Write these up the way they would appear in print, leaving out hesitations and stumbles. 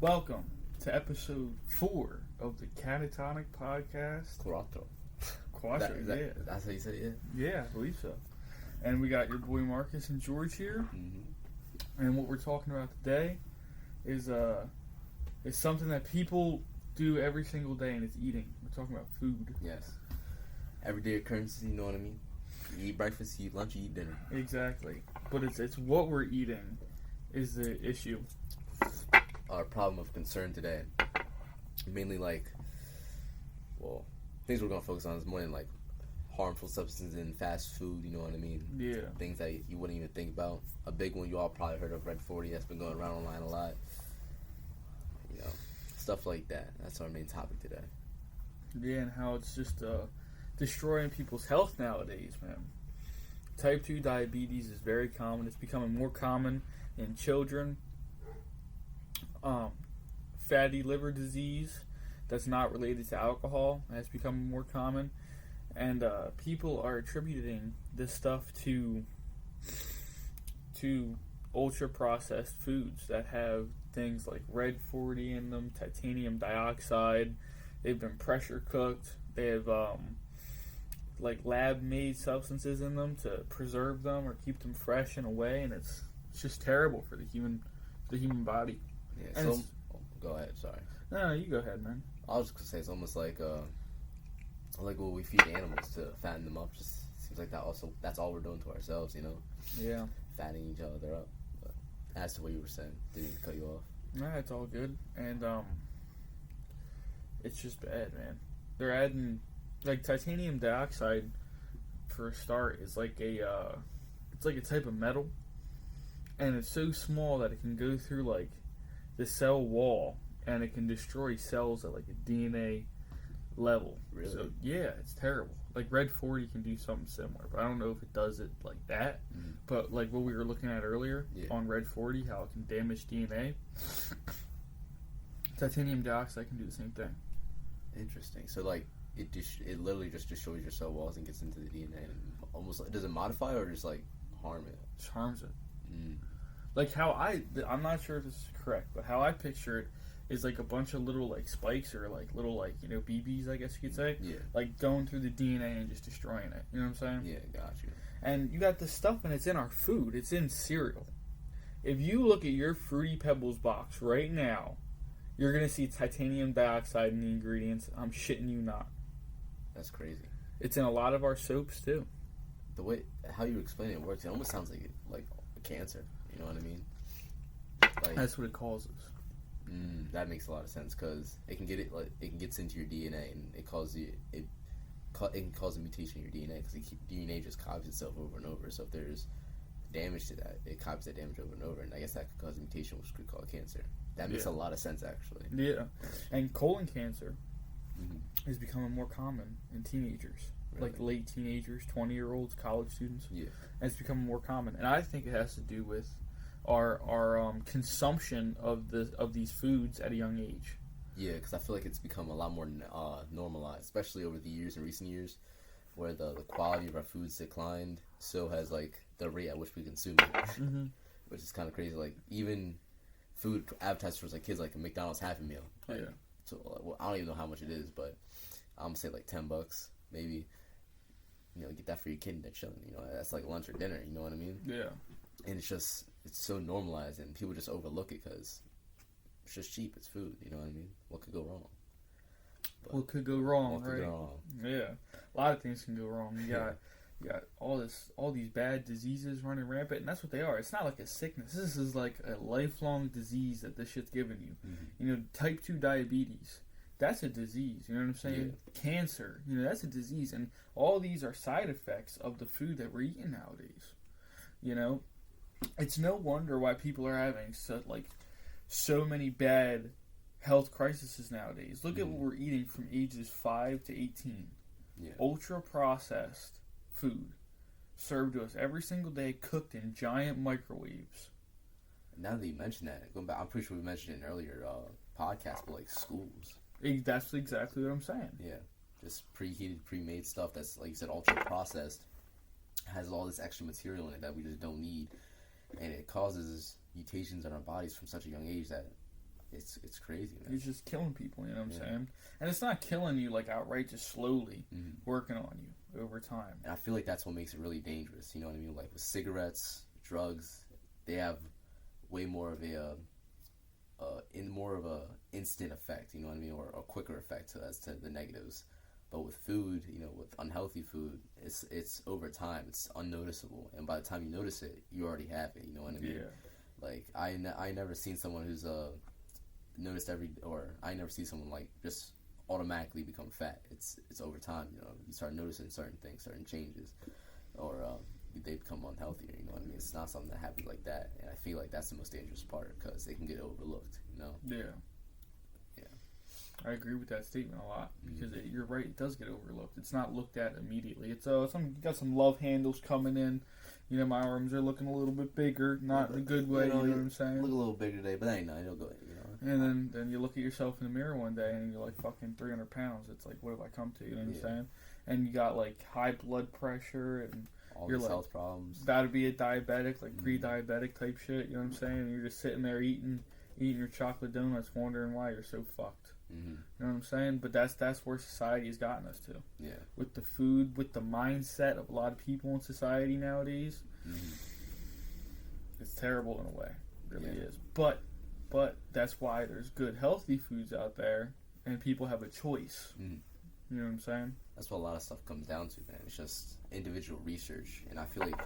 Welcome to Ep.4 of the Catatonic Podcast. Quattro. Yeah. That's how you say it, Yeah, I believe so. And we got your boy Marcis and George here. Mm-hmm. And what we're talking about today is something that people do every single day, and it's eating. We're talking about food. Yes. Everyday occurrences, you know what I mean? You eat breakfast, you eat lunch, you eat dinner. Exactly. But it's what we're eating is the issue. Our problem of concern today, mainly things we're going to focus on is more than harmful substances in fast food, you know what I mean? Yeah. Things that you wouldn't even think about. A big one you all probably heard of, Red 40, that's been going around online a lot. You know, stuff like that. That's our main topic today. Yeah, and how it's just destroying people's health nowadays, man. Type 2 diabetes is very common. It's becoming more common in children. Fatty liver disease that's not related to alcohol has become more common. And people are attributing this stuff to ultra-processed foods that have things like Red 40 in them, titanium dioxide. They've been pressure cooked. They have lab-made substances in them to preserve them or keep them fresh in a way, and it's just terrible for the human body. Yeah. And go ahead. Sorry. No, you go ahead, man. I was just gonna say it's almost like what we feed animals to fatten them up. Just seems like that's all we're doing to ourselves, you know. Yeah. Fattening each other up. But as to what you were saying, didn't even cut you off. No, it's all good, and it's just bad, man. They're adding titanium dioxide for a start is it's like a type of metal, and it's so small that it can go through the cell wall, and it can destroy cells at a DNA level. Really? So yeah, it's terrible. Red 40 can do something similar, but I don't know if it does it like that. Mm-hmm. But what we were looking at earlier on Red 40, how it can damage DNA. Titanium dioxide can do the same thing. Interesting. So it literally just destroys your cell walls and gets into the DNA, and almost does it modify or just harm it? Just harms it. Mm. I'm not sure if this is correct, but how I picture it is a bunch of little spikes or little BBs, I guess you could say. Yeah. Going through the DNA and just destroying it. You know what I'm saying? Yeah, got you. And you got this stuff, and it's in our food. It's in cereal. If you look at your Fruity Pebbles box right now, you're gonna see titanium dioxide in the ingredients. I'm shitting you not. That's crazy. It's in a lot of our soaps too. The way how you explain it works, it almost sounds like a cancer. You know what I mean? That's what it causes. That makes a lot of sense because it can get into your DNA and it can cause a mutation in your DNA because DNA just copies itself over and over. So if there's damage to that, it copies that damage over and over, and I guess that could cause a mutation, which could cause cancer. That makes a lot of sense, actually. Yeah, and colon cancer is becoming more common in teenagers, really? Late teenagers, 20-year-olds, college students. Yeah, and it's becoming more common, and I think it has to do with our consumption of these foods at a young age. Yeah, because I feel like it's become a lot more normalized, especially over the years, in recent years, where the quality of our foods declined. So has the rate at which we consume it, which is kind of crazy. Even food advertised for kids, a McDonald's Happy Meal. So I don't even know how much it is, but I'm gonna say $10, maybe. Get that for your kid and they're chilling. That's lunch or dinner. You know what I mean? Yeah. And it's so normalized, and people just overlook it because it's just cheap. It's food. You know what I mean? What could go wrong? What could go wrong? What could go wrong? Yeah, a lot of things can go wrong. You got all these bad diseases running rampant, and that's what they are. It's not like a sickness. This is a lifelong disease that this shit's giving you. Mm-hmm. Type 2 diabetes. That's a disease. You know what I'm saying? Yeah. Cancer. That's a disease, and all these are side effects of the food that we're eating nowadays. It's no wonder why people are having so many bad health crises nowadays. Look at what we're eating from ages 5 to 18. Yeah. Ultra processed food served to us every single day, cooked in giant microwaves. Now that you mention that, going back, I'm pretty sure we mentioned it in earlier podcast, but schools. That's exactly what I'm saying. Yeah, just preheated, pre-made stuff that's, like you said, ultra processed, has all this extra material in it that we just don't need, and it causes mutations in our bodies from such a young age that it's crazy, man. It's just killing people, you know what I'm saying? And it's not killing you like outright, just slowly working on you over time. And I feel like that's what makes it really dangerous. You know what I mean? Like with cigarettes, drugs, they have way more of a instant effect. You know what I mean, or a quicker effect as to the negatives. But with food, you know, with unhealthy food, it's over time. It's unnoticeable, and by the time you notice it, you already have it. You know what I mean? Yeah. Like I never seen someone who's I never see someone like just automatically become fat. It's over time. You know, you start noticing certain things, certain changes, or they become unhealthier. You know what I mean? It's not something that happens like that, and I feel like that's the most dangerous part because they can get overlooked. You know? Yeah. I agree with that statement a lot because you're right. It does get overlooked. It's not looked at immediately. It's got some love handles coming in. You know, my arms are looking a little bit bigger, not in a good way. You know what I'm saying? Look a little bigger today, but that ain't it'll go. You know. And then you look at yourself in the mirror one day and you're like fucking 300 pounds. It's like, what have I come to? You know what I'm saying? And you got like high blood pressure and all you're these like, health problems. About to be a diabetic, like pre-diabetic type shit. You know what I'm saying? And you're just sitting there eating your chocolate donuts, wondering why you're so fucked. You know what I'm saying? But that's where society has gotten us to. Yeah. With the food, with the mindset of a lot of people in society nowadays, it's terrible in a way. It really is. But that's why there's good, healthy foods out there, and people have a choice. You know what I'm saying? That's what a lot of stuff comes down to, man. It's just individual research, and I feel like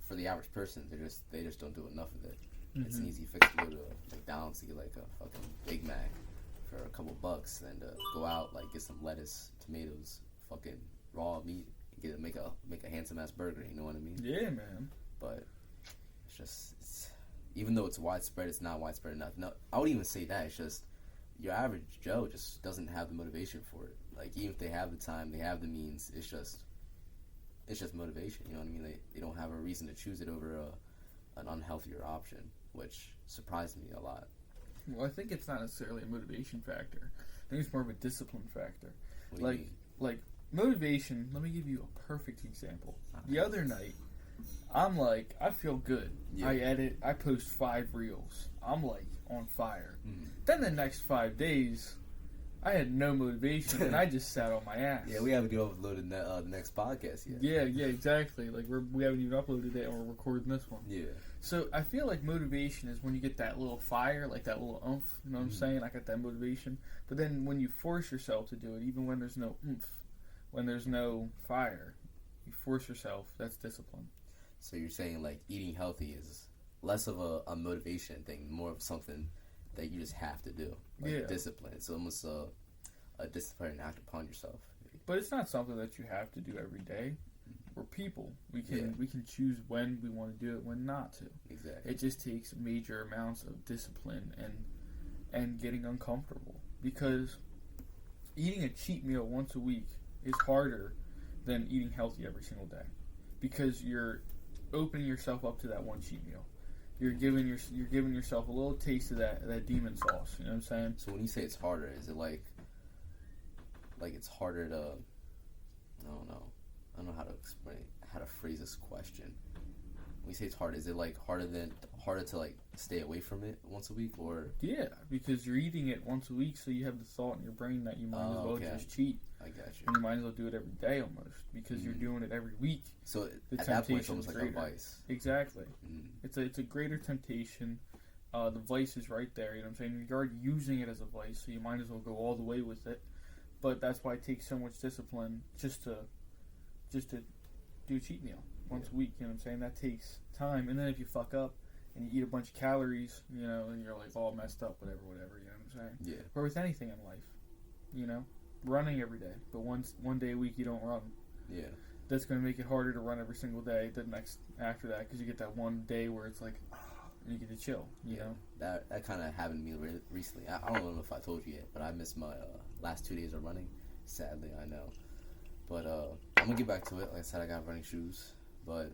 for the average person, they just don't do enough of it. It's an easy fix to go to McDonald's to get like a fucking Big Mac for a couple bucks, and go out, like get some lettuce, tomatoes, fucking raw meat, and make a handsome ass burger. You know what I mean? Yeah, man. But even though it's widespread, it's not widespread enough. No, I wouldn't even say that. It's just your average Joe just doesn't have the motivation for it. Like even if they have the time, they have the means, it's just motivation. You know what I mean? They don't have a reason to choose it over an unhealthier option, which surprised me a lot. Well, I think it's not necessarily a motivation factor. I think it's more of a discipline factor. What do you mean? Like motivation, let me give you a perfect example. The other night, I'm like, I feel good. Yeah. I edit, I post 5 reels. I'm like on fire. Then the next 5 days, I had no motivation and I just sat on my ass. Yeah, we haven't even uploaded the next podcast yet. Yeah, exactly. Like we haven't even uploaded it and we're recording this one. Yeah. So I feel like motivation is when you get that little fire, like that little oomph. You know what I'm saying? I got that motivation. But then when you force yourself to do it, even when there's no oomph, when there's no fire, you force yourself. That's discipline. So you're saying like eating healthy is less of a motivation thing, more of something that you just have to do, like discipline. It's almost a discipline act upon yourself. But it's not something that you have to do every day. We're people. We can choose when we want to do it, when not to. Exactly. It just takes major amounts of discipline and getting uncomfortable, because eating a cheat meal once a week is harder than eating healthy every single day, because you're opening yourself up to that one cheat meal. You're giving yourself a little taste of that demon sauce. You know what I'm saying? So when you say it's harder, is it like it's harder to? I don't know how to explain, how to phrase this question. When you say it's hard, is it like harder to like stay away from it once a week, or? Yeah, because you're eating it once a week, so you have the thought in your brain that you might as well just cheat. I got you. And you might as well do it every day almost, because you're doing it every week. So at that point, it's almost like a vice. Exactly. It's a greater temptation. The vice is right there. You know what I'm saying? You're already using it as a vice, so you might as well go all the way with it. But that's why it takes so much discipline just to do a cheat meal once a week. You know what I'm saying? That takes time. And then if you fuck up and you eat a bunch of calories, you know, and you're like all messed up, whatever, you know what I'm saying? Yeah. Or with anything in life, you know, running every day, but one day a week you don't run. Yeah. That's going to make it harder to run every single day the next after that, because you get that one day where it's like, and you get to chill, you know? That kind of happened to me recently. I don't know if I told you yet, but I missed my last 2 days of running. Sadly, I know. But I'm going to get back to it. Like I said, I got running shoes. But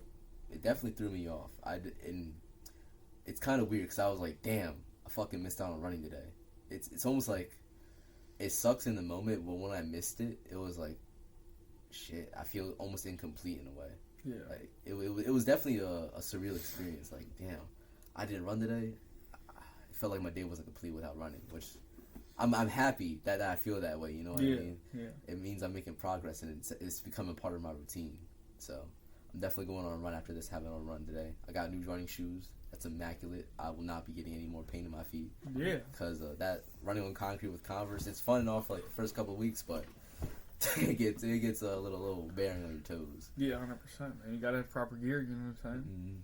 it definitely threw me off. And it's kind of weird, because I was like, damn, I fucking missed out on running today. It's almost like it sucks in the moment, but when I missed it, it was like, shit, I feel almost incomplete in a way. Yeah. Like it was definitely a surreal experience. Like, damn, I didn't run today. It felt like my day wasn't complete without running, which I'm happy that I feel that way. You know what I mean? Yeah. It means I'm making progress, and it's becoming part of my routine. So I'm definitely going on a run after this. Having on a run today. I got new running shoes. That's immaculate. I will not be getting any more pain in my feet. Yeah. Because that running on concrete with Converse, it's fun and all for like the first couple of weeks, but it gets a little bearing on your toes. Yeah, 100%. And you gotta have proper gear. You know what I'm saying?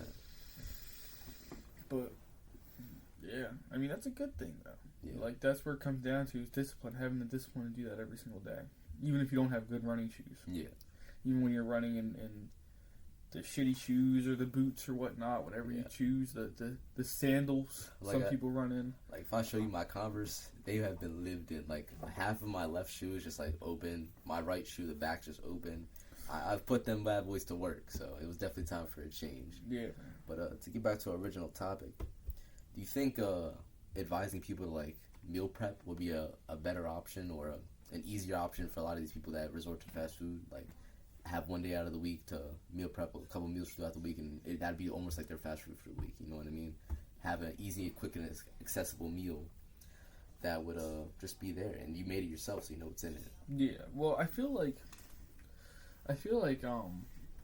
100%. But yeah, I mean that's a good thing though. Yeah. Like that's where it comes down to is discipline. Having the discipline to do that every single day, even if you don't have good running shoes. Yeah. Even when you're running in the shitty shoes or the boots or whatnot, whatever you choose, the sandals some people run in. Like if I show you my Converse, they have been lived in. Like half of my left shoe is just like open. My right shoe, the back's just open. I've put them bad boys to work, so it was definitely time for a change. Yeah. But to get back to our original topic, do you think advising people to like meal prep would be a better option or an easier option for a lot of these people that resort to fast food? Like have one day out of the week to meal prep a couple meals throughout the week, and that'd be almost like their fast food for the week. You know what I mean? Have an easy, quick, and accessible meal that would just be there, and you made it yourself, so you know what's in it. Yeah. Well, I feel like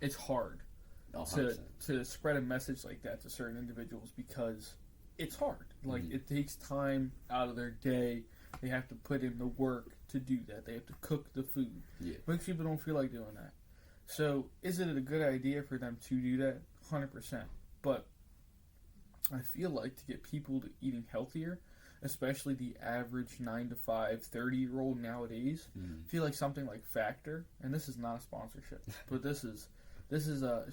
it's hard to spread a message like that to certain individuals because it's hard. Like it takes time out of their day. They have to put in the work to do that. They have to cook the food. Yeah. Most people don't feel like doing that. So, is it a good idea for them to do that? 100%. But I feel like to get people to eating healthier, especially the average 9 to 5, 30-year-old nowadays, I feel like something like Factor, and this is not a sponsorship, but this is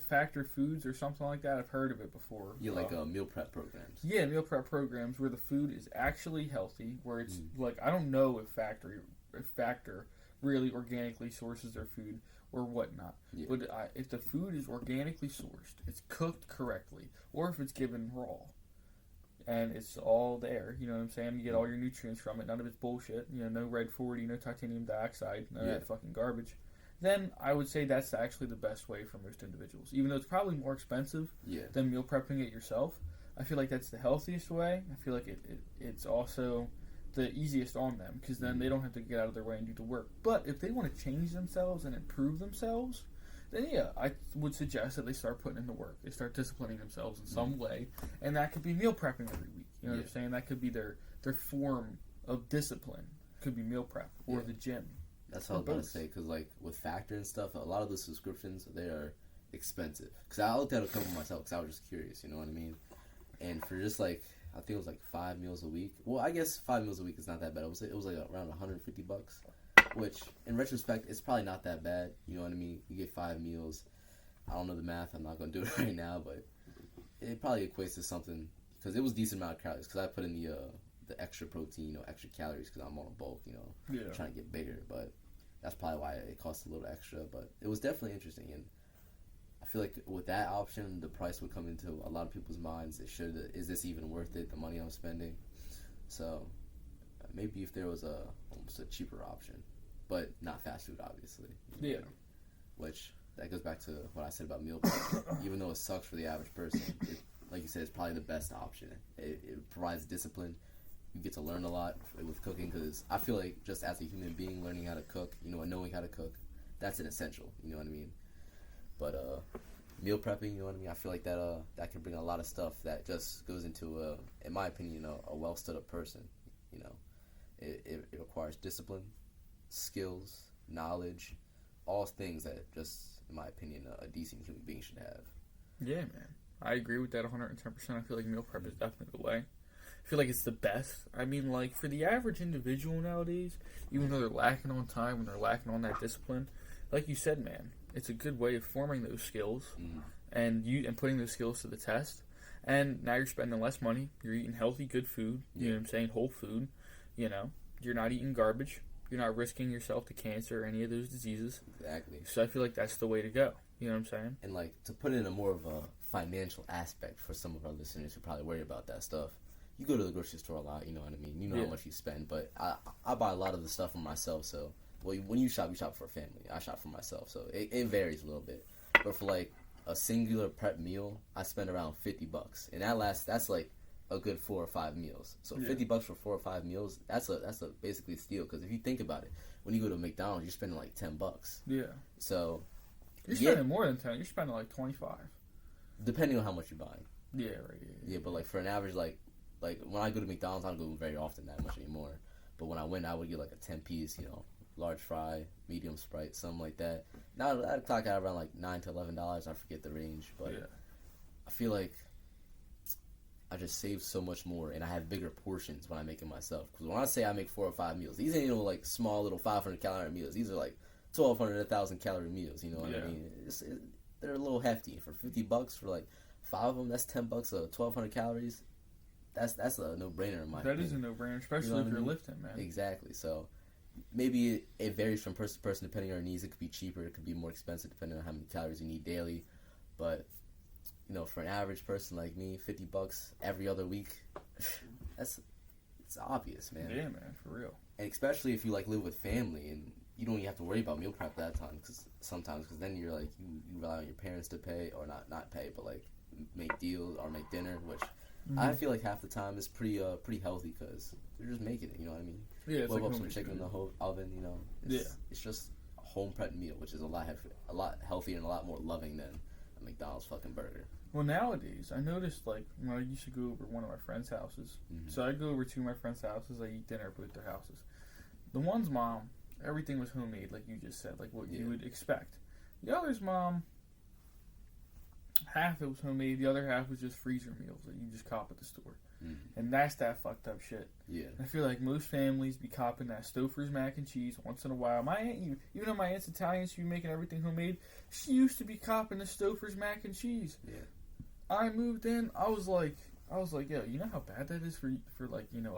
Factor Foods or something like that. I've heard of it before. Yeah, like meal prep programs. Yeah, meal prep programs where the food is actually healthy, where it's like, I don't know if Factor really organically sources their food or whatnot. Yeah. But if the food is organically sourced, it's cooked correctly, or if it's given raw, and it's all there, you know what I'm saying? You get all your nutrients from it. None of it's bullshit. You know, no red 40, no titanium dioxide, none of that fucking garbage. Then I would say that's actually the best way for most individuals. Even though it's probably more expensive than meal prepping it yourself, I feel like that's the healthiest way. I feel like it's also the easiest on them because then they don't have to get out of their way and do the work. But if they want to change themselves and improve themselves, then I would suggest that they start putting in the work. They start disciplining themselves in some way, and that could be meal prepping every week. You know what I'm saying? That could be their form of discipline. It could be meal prep or the gym. That's what I was about to say, because like with Factor and stuff, a lot of the subscriptions, they are expensive. Because I looked at a couple myself because I was just curious, you know what I mean? And for just like, I think it was like 5 meals a week. Well, I guess 5 meals a week is not that bad. It was like around $150, which in retrospect, it's probably not that bad. You know what I mean? You get 5 meals. I don't know the math. I'm not going to do it right now, but it probably equates to something, because it was a decent amount of calories, because I put in the extra protein, you know, extra calories, because I'm on a bulk, you know, trying to get bigger, but that's probably why it costs a little extra, but it was definitely interesting, and I feel like with that option, the price would come into a lot of people's minds. Is this even worth it, the money I'm spending? So maybe if there was almost a cheaper option, but not fast food, obviously. Yeah. Which, that goes back to what I said about meal prep. Even though it sucks for the average person, like you said, it's probably the best option. It provides discipline. You get to learn a lot with cooking, because I feel like just as a human being, learning how to cook, you know, and knowing how to cook, that's an essential, you know what I mean? But meal prepping, you know what I mean? I feel like that can bring a lot of stuff that just goes into, in my opinion, a well stood up person. You know, it requires discipline, skills, knowledge, all things that just, in my opinion, a decent human being should have. Yeah, man. I agree with that 110%. I feel like meal prep is definitely the way. I feel like it's the best. I mean, like, for the average individual nowadays, even though they're lacking on time and they're lacking on that discipline, like you said, man, it's a good way of forming those skills and putting those skills to the test. And now you're spending less money. You're eating healthy, good food. You know what I'm saying? Whole food. You know, you're not eating garbage. You're not risking yourself to cancer or any of those diseases. Exactly. So I feel like that's the way to go. You know what I'm saying? And, like, to put it in a more of a financial aspect for some of our listeners who probably worry about that stuff, you go to the grocery store a lot, you know what I mean? You know how much you spend, but I buy a lot of the stuff for myself, so when you shop for a family. I shop for myself, so it varies a little bit. But for like a singular prep meal, I spend around $50, and that's like a good 4 or 5 meals. So Yeah. $50 for 4 or 5 meals, that's a basically steal. Because if you think about it, when you go to McDonald's, you're spending like $10. Yeah. So You're spending more than 10. You're spending like 25. Depending on how much you're buying. Yeah, right. Yeah, but like for an average, like when I go to McDonald's, I don't go very often that much anymore. But when I went, I would get like a 10-piece, large fry, medium Sprite, something like that. Now I'd clock out around like $9 to $11. I forget the range, but Yeah. I feel like I just save so much more, and I have bigger portions when I make it myself. Because when I say I make 4 or 5 meals, these ain't like small little 500-calorie meals. These are like 1,200 to 1,000-calorie meals. You know what I mean? They're a little hefty for $50 for like 5 of them. That's $10 1,200 calories. That's a no-brainer in my opinion. That is a no-brainer, especially if you're lifting, man. Exactly. So maybe it varies from person to person depending on your needs. It could be cheaper. It could be more expensive depending on how many calories you need daily. But for an average person like me, $50 every other week, it's obvious, man. Yeah, man, for real. And especially if you like live with family and you don't even have to worry about meal prep that time, because then you're like you rely on your parents to pay, or not pay, but like make deals or make dinner, which I feel like half the time is pretty healthy because they're just making it. You know what I mean? Yeah, it's Blow like up some chicken in the oven. It's just a home prep meal, which is a lot healthier and a lot more loving than a McDonald's fucking burger. Well, nowadays, I noticed, like, when I used to go over one of my friends' houses, so I go over to my friends' houses, I eat dinner at both their houses. The one's mom, everything was homemade, like you just said, like what you would expect. The other's mom, half it was homemade, the other half was just freezer meals that you just cop at the store. And that's that fucked up shit. Yeah. I feel like most families be copping that Stouffer's mac and cheese once in a while. My aunt, even though my aunt's Italian, she be making everything homemade, she used to be copping the Stouffer's mac and cheese. Yeah. I moved in, I was like, yo, you know how bad that is for like, us? You know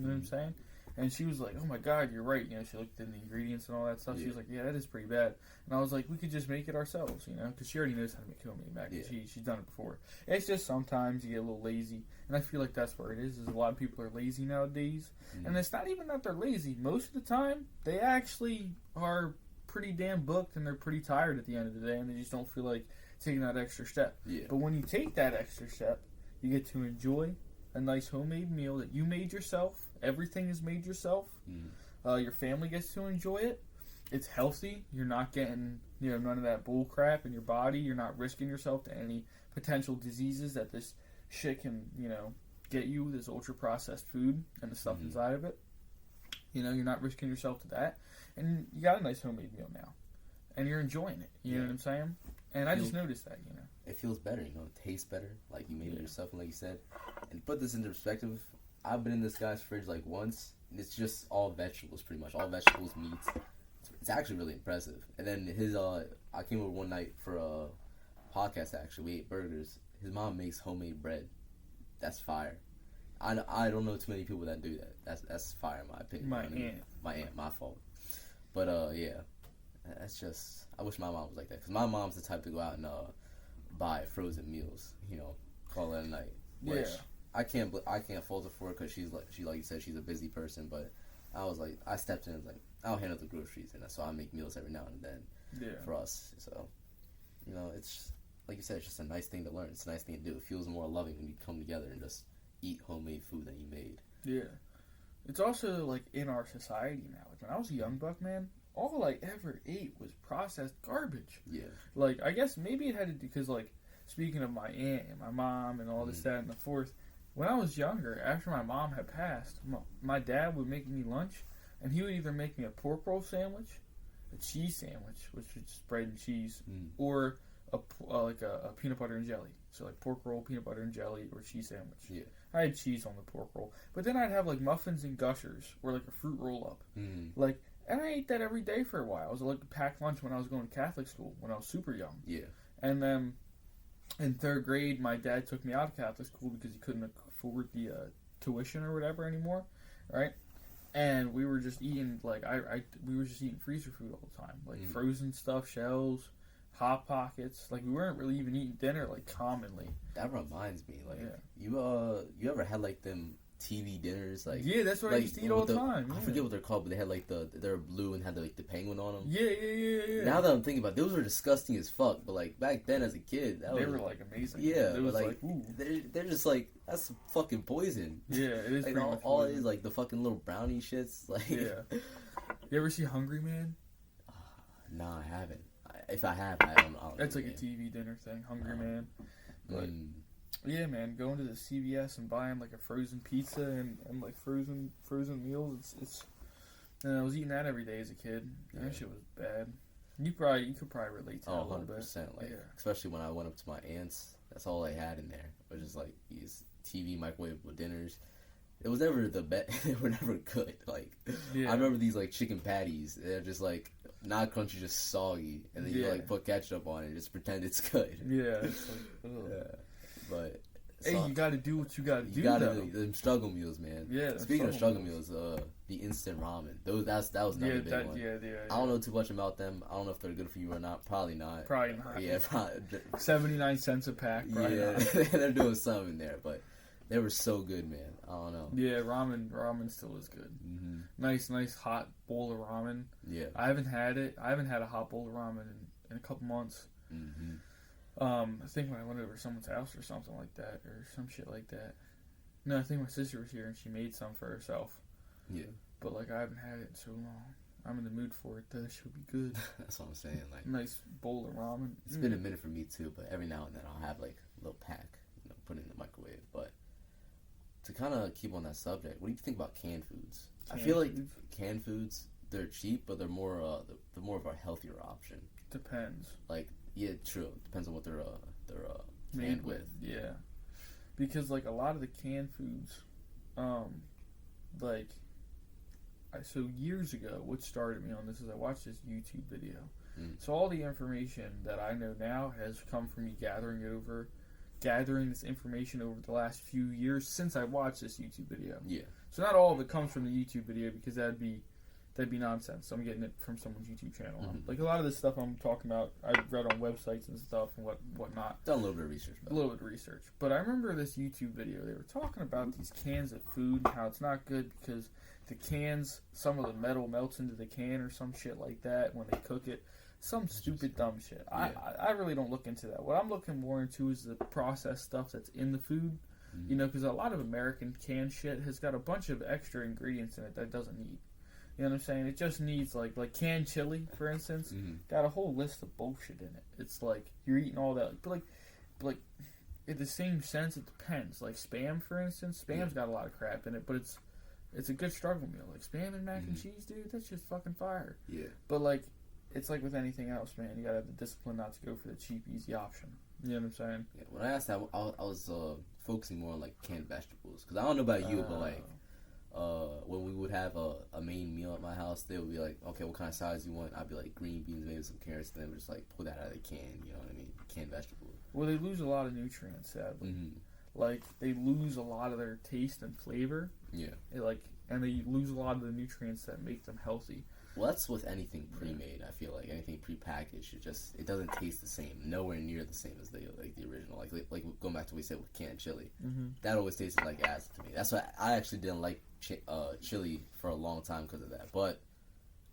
what I'm saying? And she was like, oh my God, you're right. She looked in the ingredients and all that stuff. She was like, yeah, that is pretty bad. And I was like, we could just make it ourselves, because she already knows how to make homemade mac and cheese. She's done it before. It's just sometimes you get a little lazy. And I feel like that's where it is a lot of people are lazy nowadays. And it's not even that they're lazy. Most of the time, they actually are pretty damn booked and they're pretty tired at the end of the day and they just don't feel like taking that extra step. Yeah. But when you take that extra step, you get to enjoy a nice homemade meal that you made yourself. Everything is made yourself. Your family gets to enjoy it. It's healthy. You're not getting none of that bull crap in your body. You're not risking yourself to any potential diseases that this shit can get you. This ultra processed food and the stuff inside of it. You're not risking yourself to that, and you got a nice homemade meal now, and you're enjoying it. You know what I'm saying? And I just noticed that. It feels better. It tastes better. Like you made it yourself, and like you said. And to put this into perspective, I've been in this guy's fridge like once, and it's just all vegetables, pretty much all vegetables, meats. It's actually really impressive. And then I came over one night for a podcast. Actually, we ate burgers. His mom makes homemade bread. That's fire. I don't know too many people that do that. That's fire in my opinion. My aunt, my fault. But yeah, that's just. I wish my mom was like that, because my mom's the type to go out and buy frozen meals. Call it a night. Which I can't fault her for it, because like you said, she's a busy person. But I stepped in and was like, I'll handle the groceries, and so I make meals every now and then for us. So it's like you said, it's just a nice thing to learn. It's a nice thing to do. It feels more loving when you come together and just eat homemade food that you made. Yeah. It's also like in our society now. Like when I was a young buck, man, all I ever ate was processed garbage. Yeah. Like, I guess maybe it had to do, because, like, speaking of my aunt and my mom and all this, that, and the fourth, when I was younger, after my mom had passed, my dad would make me lunch, and he would either make me a pork roll sandwich, a cheese sandwich, which was just bread and cheese, or a peanut butter and jelly. So, like, pork roll, peanut butter and jelly, or cheese sandwich. Yeah. I had cheese on the pork roll. But then I'd have, like, muffins and gushers, or, like, a fruit roll-up. Like, and I ate that every day for a while. It was like a packed lunch when I was going to Catholic school, when I was super young. Yeah. And then in third grade, my dad took me out of Catholic school because he couldn't afford the tuition or whatever anymore, right? And we were just eating, like, we were just eating freezer food all the time. Like, frozen stuff, shells, Hot Pockets. Like, we weren't really even eating dinner, like, commonly. That reminds me, like, you ever had, like, them TV dinners. Like yeah, that's what I used to eat all the time. Yeah. I forget what they're called, but they had like they're blue and had the penguin on them. Yeah. Now that I'm thinking about it, those were disgusting as fuck. But like back then as a kid, they were like amazing. Yeah, it was like ooh. they're just like that's fucking poison. Yeah, it is. Like all it is like the fucking little brownie shits. Like yeah. You ever see Hungry Man? Nah, I haven't. If I have, I don't know. That's like a TV dinner thing, Hungry Man. But yeah, man, going to the CVS and buying like a frozen pizza and like frozen meals. It's and I was eating that every day as a kid. Yeah. That shit was bad. You could probably relate to that a little bit. 100%. Like especially when I went up to my aunt's, that's all they had in there. It was just like these TV microwavable dinners. It was never the best. They were never good. Like I remember these like chicken patties. They're just like not crunchy, just soggy, and then you like put ketchup on it and just pretend it's good. Yeah, it's like, but hey, you got to do what you got to do. You got to do them struggle meals, man. Yeah. Speaking of struggle meals, the instant ramen. That was another big one. Yeah. I don't know too much about them. I don't know if they're good for you or not. Probably not. Yeah, probably. 79 cents a pack. Yeah, they're doing something there, but they were so good, man. I don't know. Yeah, ramen still is good. Mm-hmm. Nice hot bowl of ramen. Yeah. I haven't had it. I haven't had a hot bowl of ramen in a couple months. Mm-hmm. I think when I went over to someone's house or something like that, or some shit like that. No, I think my sister was here and she made some for herself. Yeah. But like I haven't had it in so long. I'm in the mood for it. That should be good. That's what I'm saying. Like nice bowl of ramen. It's been a minute for me too, but every now and then I'll have like a little pack, put it in the microwave. But to kind of keep on that subject, what do you think about canned foods? I feel like canned foods, they're cheap, but they're more of a healthier option. Depends. Like, yeah, true. Depends on what they're made with. Yeah, because like a lot of the canned foods, so years ago, what started me on this is I watched this YouTube video. So all the information that I know now has come from me gathering this information over the last few years since I watched this YouTube video. Yeah. So not all of it comes from the YouTube video because that'd be nonsense. So I'm getting it from someone's YouTube channel. Mm-hmm. Like a lot of this stuff I'm talking about, I've read on websites and stuff and whatnot. Done a little bit of research. A little bit of research. But I remember this YouTube video. They were talking about these cans of food and how it's not good because the cans, some of the metal melts into the can or some shit like that when they cook it. Some stupid dumb shit. Yeah. I really don't look into that. What I'm looking more into is the processed stuff that's in the food. Mm-hmm. Because a lot of American canned shit has got a bunch of extra ingredients in it that it doesn't need. You know what I'm saying? It just needs, like canned chili, for instance, got a whole list of bullshit in it. It's like, you're eating all that. But in the same sense, it depends. Like Spam, for instance, Spam's got a lot of crap in it, but it's a good struggle meal. Like Spam and mac and cheese, dude, that's just fucking fire. Yeah. But, like, it's like with anything else, man. You gotta have the discipline not to go for the cheap, easy option. You know what I'm saying? Yeah, when I asked that, I was focusing more on, like, canned vegetables. Because I don't know about you, but, like, when we would have a main meal at my house, they would be like, okay, what kind of size do you want? I'd be like, green beans, maybe some carrots, and then we'd just like pull that out of the can, you know what I mean? Canned vegetable. Well, they lose a lot of nutrients, sadly. Mm-hmm. Like, they lose a lot of their taste and flavor. Yeah. And they lose a lot of the nutrients that make them healthy. Well, that's with anything pre-made. I feel like anything pre-packaged, it doesn't taste the same. Nowhere near the same as the original. Like going back to what we said with canned chili, that always tasted like acid to me. That's why I actually didn't like chili for a long time because of that. But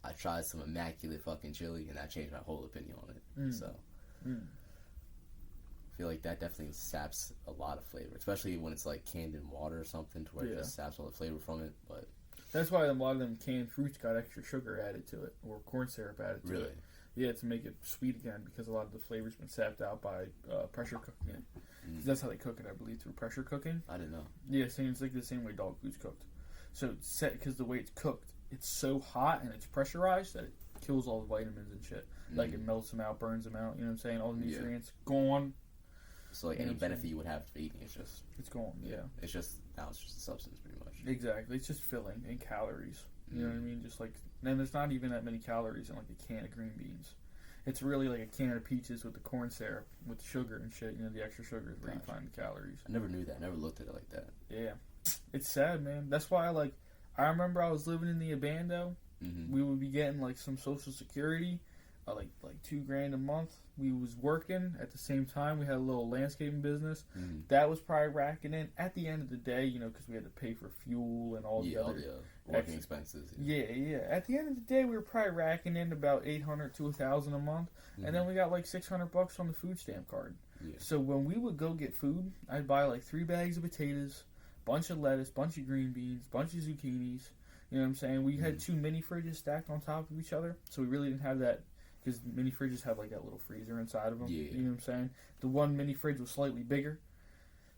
I tried some immaculate fucking chili, and that changed my whole opinion on it. So I feel like that definitely saps a lot of flavor, especially when it's like canned in water or something, to where it just saps all the flavor from it. But that's why a lot of them canned fruits got extra sugar added to it, or corn syrup added to it. Yeah, to make it sweet again, because a lot of the flavor's been sapped out by pressure cooking it. That's how they cook it, I believe, through pressure cooking. I didn't know. Yeah, it's like the same way dog food's cooked. So it's set, because the way it's cooked, it's so hot and it's pressurized that it kills all the vitamins and shit. Like, it melts them out, burns them out, you know what I'm saying? All the nutrients gone. So, like, any benefit you would have for eating, it's gone, It's just a substance, pretty much. Exactly. It's just filling and calories. You know what I mean? Just like, and there's not even that many calories in, like, a can of green beans. It's really like a can of peaches with the corn syrup, with sugar and shit. You know, the extra sugar is where you find the calories. I never knew that. I never looked at it like that. Yeah. It's sad, man. That's why, I remember I was living in the Abando. We would be getting, some Social Security like $2,000 a month. We was working at the same time. We had a little landscaping business. Mm-hmm. That was probably racking in. At the end of the day, you know, because we had to pay for fuel and all the other working expenses. Yeah. At the end of the day, we were probably racking in about $800 to $1,000 a month, and then we got like $600 on the food stamp card. Yeah. So when we would go get food, I'd buy like 3 bags of potatoes, bunch of lettuce, bunch of green beans, bunch of zucchinis. You know what I'm saying? We had 2 mini fridges stacked on top of each other, so we really didn't have that, because mini fridges have like that little freezer inside of them. Yeah. You know what I'm saying? The one mini fridge was slightly bigger.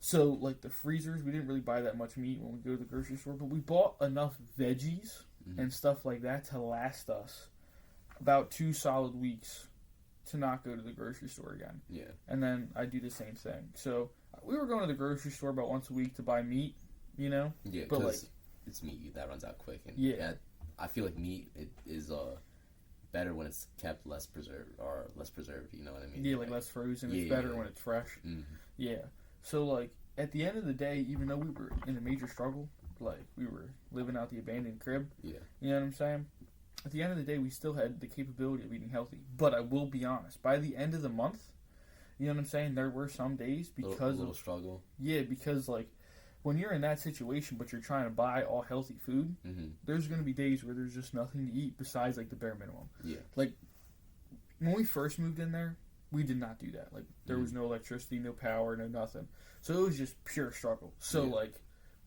So, like, the freezers, we didn't really buy that much meat when we go to the grocery store, but we bought enough veggies and stuff like that to last us about 2 solid weeks to not go to the grocery store again. Yeah. And then I do the same thing. So, we were going to the grocery store about once a week to buy meat, you know? Yeah, but because it's meat that runs out quick. And yeah. I feel like meat is better when it's kept less preserved, you know what I mean? Yeah, like less frozen. It's better when it's fresh. Mm-hmm. Yeah. So, like, at the end of the day, even though we were in a major struggle, like, we were living out the abandoned crib, you know what I'm saying? At the end of the day, we still had the capability of eating healthy. But I will be honest, by the end of the month, you know what I'm saying, there were some days because a little struggle. Yeah, because, like, when you're in that situation, but you're trying to buy all healthy food, there's going to be days where there's just nothing to eat besides, like, the bare minimum. Yeah. Like, when we first moved in there, we did not do that. Like, there was no electricity, no power, no nothing. So it was just pure struggle. So, like,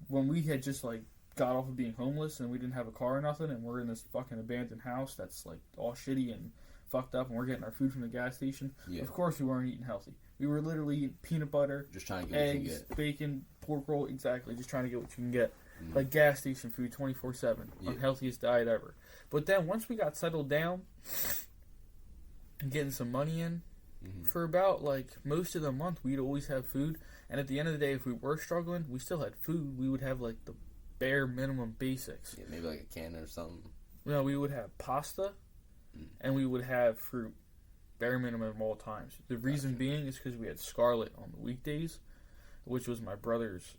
when we had just, like, got off of being homeless and we didn't have a car or nothing, and we're in this fucking abandoned house that's, like, all shitty and fucked up, and we're getting our food from the gas station, of course we weren't eating healthy. We were literally eating peanut butter, just trying to get eggs, what you can get. Bacon, pork roll, exactly, just trying to get what you can get. Like gas station food 24/7, unhealthiest diet ever. But then once we got settled down and getting some money in, for about, like, most of the month, we'd always have food. And at the end of the day, if we were struggling, we still had food. We would have, like, the bare minimum basics. Yeah, maybe, like, a can or something. No, we would have pasta, and we would have fruit. Bare minimum all times. The reason being is because we had Scarlett on the weekdays, which was my brother's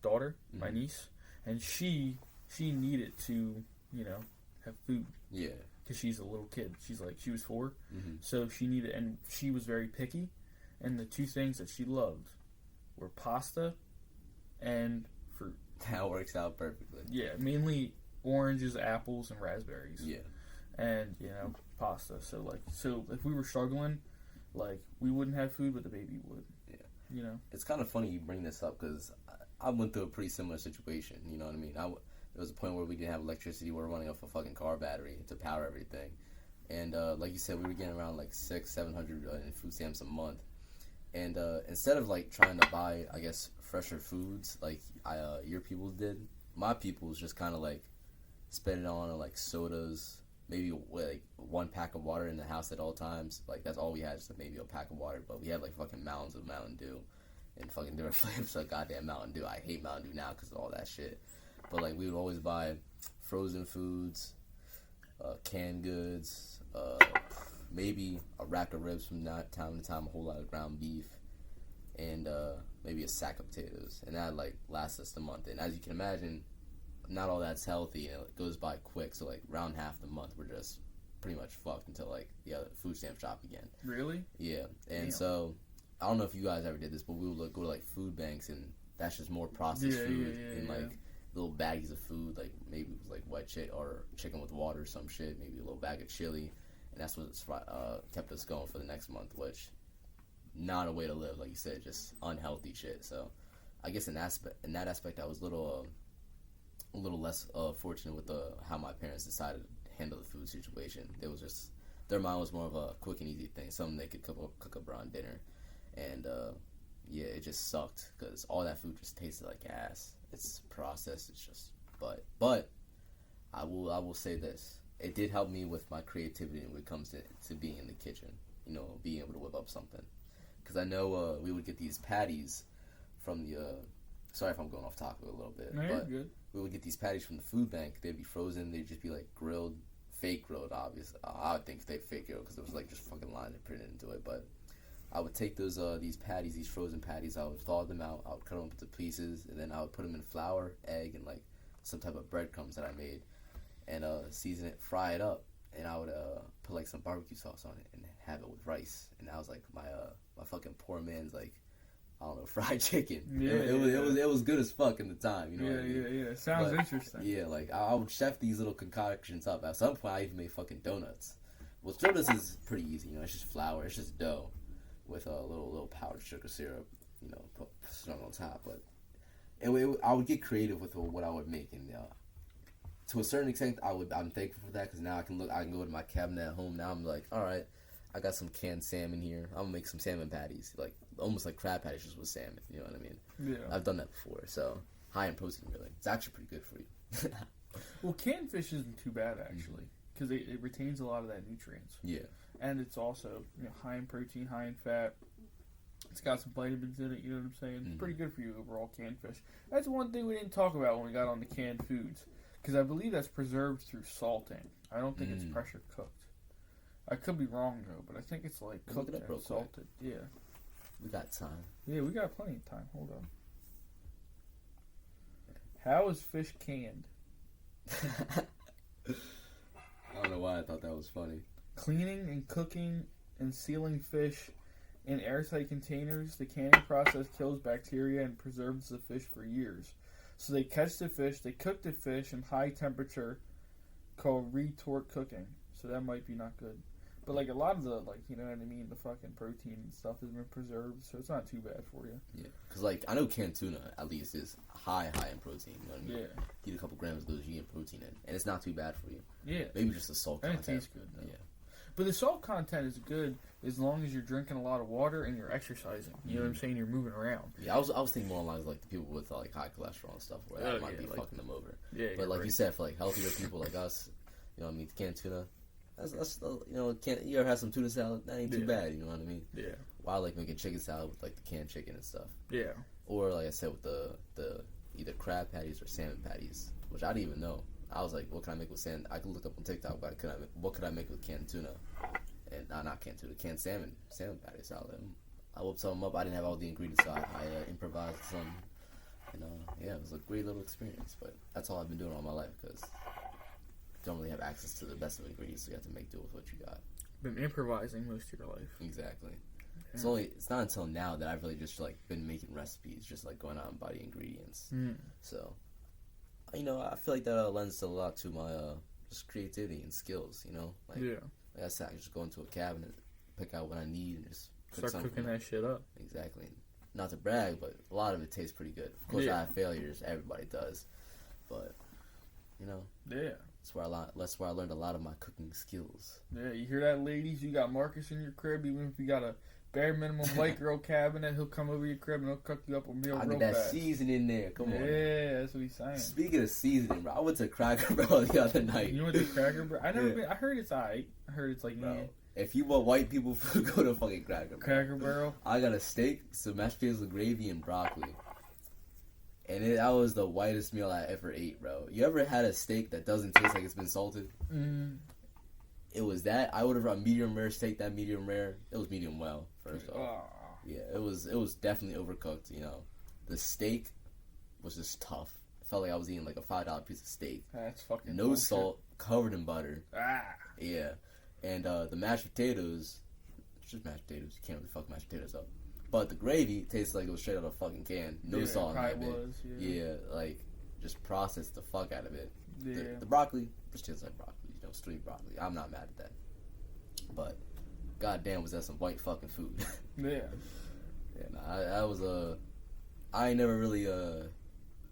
daughter, my niece. And she needed to, you know, have food. Yeah. Because she's a little kid. She was 4. So she needed, and she was very picky. And the 2 things that she loved were pasta and fruit. That works out perfectly. Yeah, mainly oranges, apples, and raspberries. Yeah. And, you know, pasta. So if we were struggling, like, we wouldn't have food, but the baby would. Yeah. You know? It's kind of funny you bring this up, because I went through a pretty similar situation, you know what I mean? There was a point where we didn't have electricity. We were running off a fucking car battery to power everything. And, like you said, we were getting around, like, $600-700 in food stamps a month. And, instead of, like, trying to buy, I guess, fresher foods, like, your peoples did, my peoples just kind of, like, spent it on, like, sodas, maybe, like, 1 pack of water in the house at all times. Like, that's all we had, just maybe a pack of water. But we had, like, fucking mountains of Mountain Dew and fucking different flavors of goddamn Mountain Dew. I hate Mountain Dew now because of all that shit. But, like, we would always buy frozen foods, canned goods, maybe a rack of ribs from time to time, a whole lot of ground beef, and maybe a sack of potatoes. And that, like, lasts us the month. And as you can imagine, not all that's healthy, and it goes by quick. So, like, around half the month, we're just pretty much fucked until, like, the other food stamp shop again. Really? Yeah. And so, I don't know if you guys ever did this, but we would go to, like, food banks, and that's just more processed food in, like, little baggies of food. Like, maybe it was, like, wet chicken with water or some shit. Maybe a little bag of chili. And that's what kept us going for the next month, which, not a way to live, like you said, just unhealthy shit. So, I guess in that aspect, I was a little less fortunate with how my parents decided to handle the food situation. It was just, their mind was more of a quick and easy thing, something they could cook up around dinner. And, yeah, it just sucked, because all that food just tasted like ass. It's processed, it's just, but, I will say this. It did help me with my creativity when it comes to being in the kitchen, you know, being able to whip up something. Because I know we would get these patties from the, sorry if I'm going off topic a little bit, no, but you're good. We would get these patties from the food bank. They'd be frozen. They'd just be, like, grilled, fake grilled, obviously. I would think they fake grilled because there was, like, just fucking lines printed into it. But I would take these patties, these frozen patties, I would thaw them out. I would cut them up into pieces, and then I would put them in flour, egg, and, like, some type of breadcrumbs that I made, and season it, fry it up, and I would put like some barbecue sauce on it and have it with rice, and that was like my fucking poor man's like, I don't know, fried chicken. Yeah, it was good as fuck in the time, you know. Yeah, what I mean? yeah. Sounds interesting. Yeah, like I would chef these little concoctions up. At some point, I even made fucking donuts. Well, donuts is pretty easy, you know. It's just flour, it's just dough with a little powdered sugar syrup, you know, put some on top. But I would get creative with what I would make, and to a certain extent, I'm thankful for that because now I can go to my cabinet at home. Now I'm like, all right, I got some canned salmon here. I'm gonna make some salmon patties, like almost like crab patties just with salmon. You know what I mean? Yeah. I've done that before, so high in protein, really. It's actually pretty good for you. Well, canned fish isn't too bad actually because it retains a lot of that nutrients. Yeah. And it's also high in protein, high in fat. It's got some vitamins in it. You know what I'm saying? It's pretty good for you overall. Canned fish. That's one thing we didn't talk about when we got on the canned foods. Because I believe that's preserved through salting. I don't think it's pressure cooked. I could be wrong, though, but I think it's like cooked and salted. Yeah. We got time. Yeah, we got plenty of time. Hold on. How is fish canned? I don't know why I thought that was funny. Cleaning and cooking and sealing fish in airtight containers. The canning process kills bacteria and preserves the fish for years. So they catch the fish, they cook the fish in high temperature, called retort cooking. So that might be not good. But like a lot of the, like, you know what I mean, the fucking protein and stuff has been preserved, so it's not too bad for you. Yeah, because like I know canned tuna at least is high in protein. You know what I mean? Yeah. Get a couple grams of those, you get protein in, and it's not too bad for you. Yeah. Maybe just the salt and content. And it tastes good, though. Yeah. But the salt content is good as long as you're drinking a lot of water and you're exercising. You know what I'm saying? You're moving around. Yeah, I was thinking more along like the people with like high cholesterol and stuff where that might be like, fucking them over. Yeah, but like you said, for like healthier people like us, you know what I mean? Canned tuna, that's you know, you ever have some tuna salad? That ain't too bad. You know what I mean? Yeah. Well, I like making chicken salad with like the canned chicken and stuff. Yeah. Or like I said with the either crab patties or salmon patties, which I didn't even know. I was like, what can I make with salmon? I could look up on TikTok, but what could I make with canned tuna? And not canned tuna, canned salmon patty salad. I whipped some up. I didn't have all the ingredients, so I improvised some. And yeah, it was a great little experience. But that's all I've been doing all my life because you don't really have access to the best of ingredients, so you have to make do with what you got. Been improvising most of your life. Exactly. Yeah. It's not until now that I've really just like been making recipes, just like going out and buying ingredients. So, you know, I feel like that lends a lot to my just creativity and skills. You know, like like I said, I just go into a cabinet, pick out what I need, and just start cooking that shit up. Exactly. Not to brag, but a lot of it tastes pretty good. Of course, I have failures. Everybody does, but you know, that's where I learned a lot of my cooking skills. Yeah, you hear that, ladies? You got Marcus in your crib. Even if you got a bare minimum white girl cabinet, he'll come over your crib and he'll cook you up a meal real fast. That seasoning in there. Come on. Yeah, that's what he's saying. Speaking of seasoning, bro, I went to Cracker Barrel the other night. You went to Cracker Barrel? I never been. I heard it's alright. I heard it's like, bro, if you want white people food, go to fucking Cracker Barrel. Cracker Barrel. I got a steak, some mashed potatoes with gravy, and broccoli. And that was the whitest meal I ever ate, bro. You ever had a steak that doesn't taste like it's been salted? It was that. I would have a medium rare steak. That medium rare, it was medium well. First off, yeah, it was definitely overcooked. You know, the steak was just tough. It felt like I was eating like a $5 piece of steak. That's fucking no bullshit. Salt, covered in butter. Yeah, and the mashed potatoes, it's just mashed potatoes. You can't really fuck mashed potatoes up. But the gravy tastes like it was straight out of a fucking can. No salt in that bit. Yeah, like just processed the fuck out of it. Yeah. The broccoli just tastes like broccoli. You know, street broccoli. I'm not mad at that. But goddamn, was that some white fucking food? Yeah. I was I never really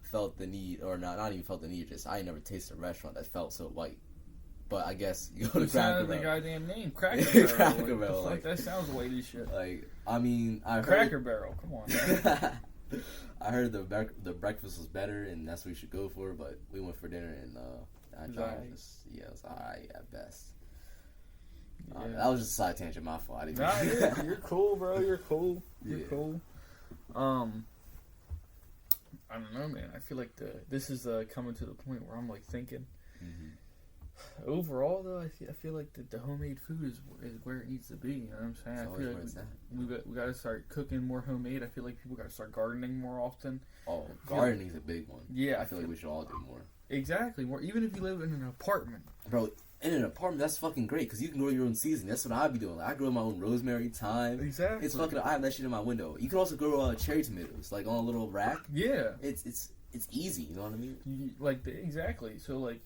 felt the need, or not even felt the need. Just I never tasted a restaurant that felt so white. But I guess you go to Cracker Barrel. The goddamn name, Cracker Barrel. Cracker Barrel. Like, that sounds white as shit. Like, I mean, Cracker Barrel. Come on, man. I heard the breakfast was better, and that's what we should go for. But we went for dinner, and it was alright at best. Yeah. That was just a side tangent. My fault. You're cool, bro. You're cool. You're cool. I don't know, man. I feel like this is coming to the point where I'm like thinking. Overall, though, I feel like the homemade food is where it needs to be. You know what I'm saying? I feel like we got to start cooking more homemade. I feel like people got to start gardening more often. Oh, gardening's a big one. Yeah, I feel like we should all do more. Exactly, more. Even if you live in an apartment, bro. In an apartment, that's fucking great because you can grow your own seasoning. That's what I be doing. Like, I grow my own rosemary, thyme. Exactly. It's fucking. I have that shit in my window. You can also grow cherry tomatoes, like on a little rack. Yeah. It's easy. You know what I mean? Exactly. So like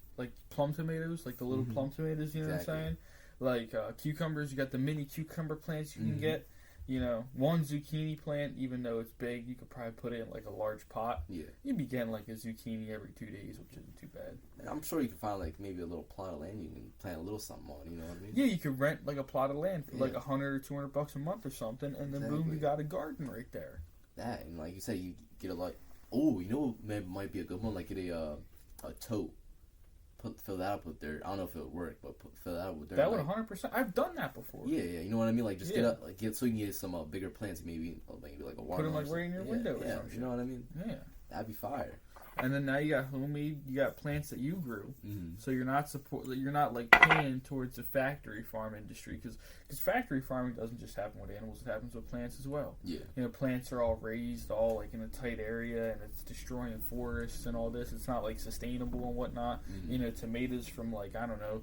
plum tomatoes, like the little plum tomatoes. You know what I'm saying? Like cucumbers. You got the mini cucumber plants you can get. You know, one zucchini plant, even though it's big, you could probably put it in like a large pot. Yeah. You'd be getting like a zucchini every 2 days, which isn't too bad. And I'm sure you can find like maybe a little plot of land you can plant a little something on, you know what I mean? Yeah, you could rent like a plot of land for like $100 or $200 a month or something, and then boom, you got a garden right there. That, and like you said, you get a lot. Oh, you know what might be a good one? Like get a tote. Fill that up with dirt. I don't know if it would work, but fill that up with dirt. That would 100%. I've done that before. Yeah. You know what I mean? Like just get so you can get some bigger plants, maybe like a water. Put them like right in your window or something. You know what I mean? Yeah. That'd be fire. And then now you got homemade. You got plants that you grew, so you're not like paying towards the factory farm industry because factory farming doesn't just happen with animals; it happens with plants as well. Yeah, you know, plants are all raised all like in a tight area, and it's destroying forests and all this. It's not like sustainable and whatnot. You know, tomatoes from like I don't know,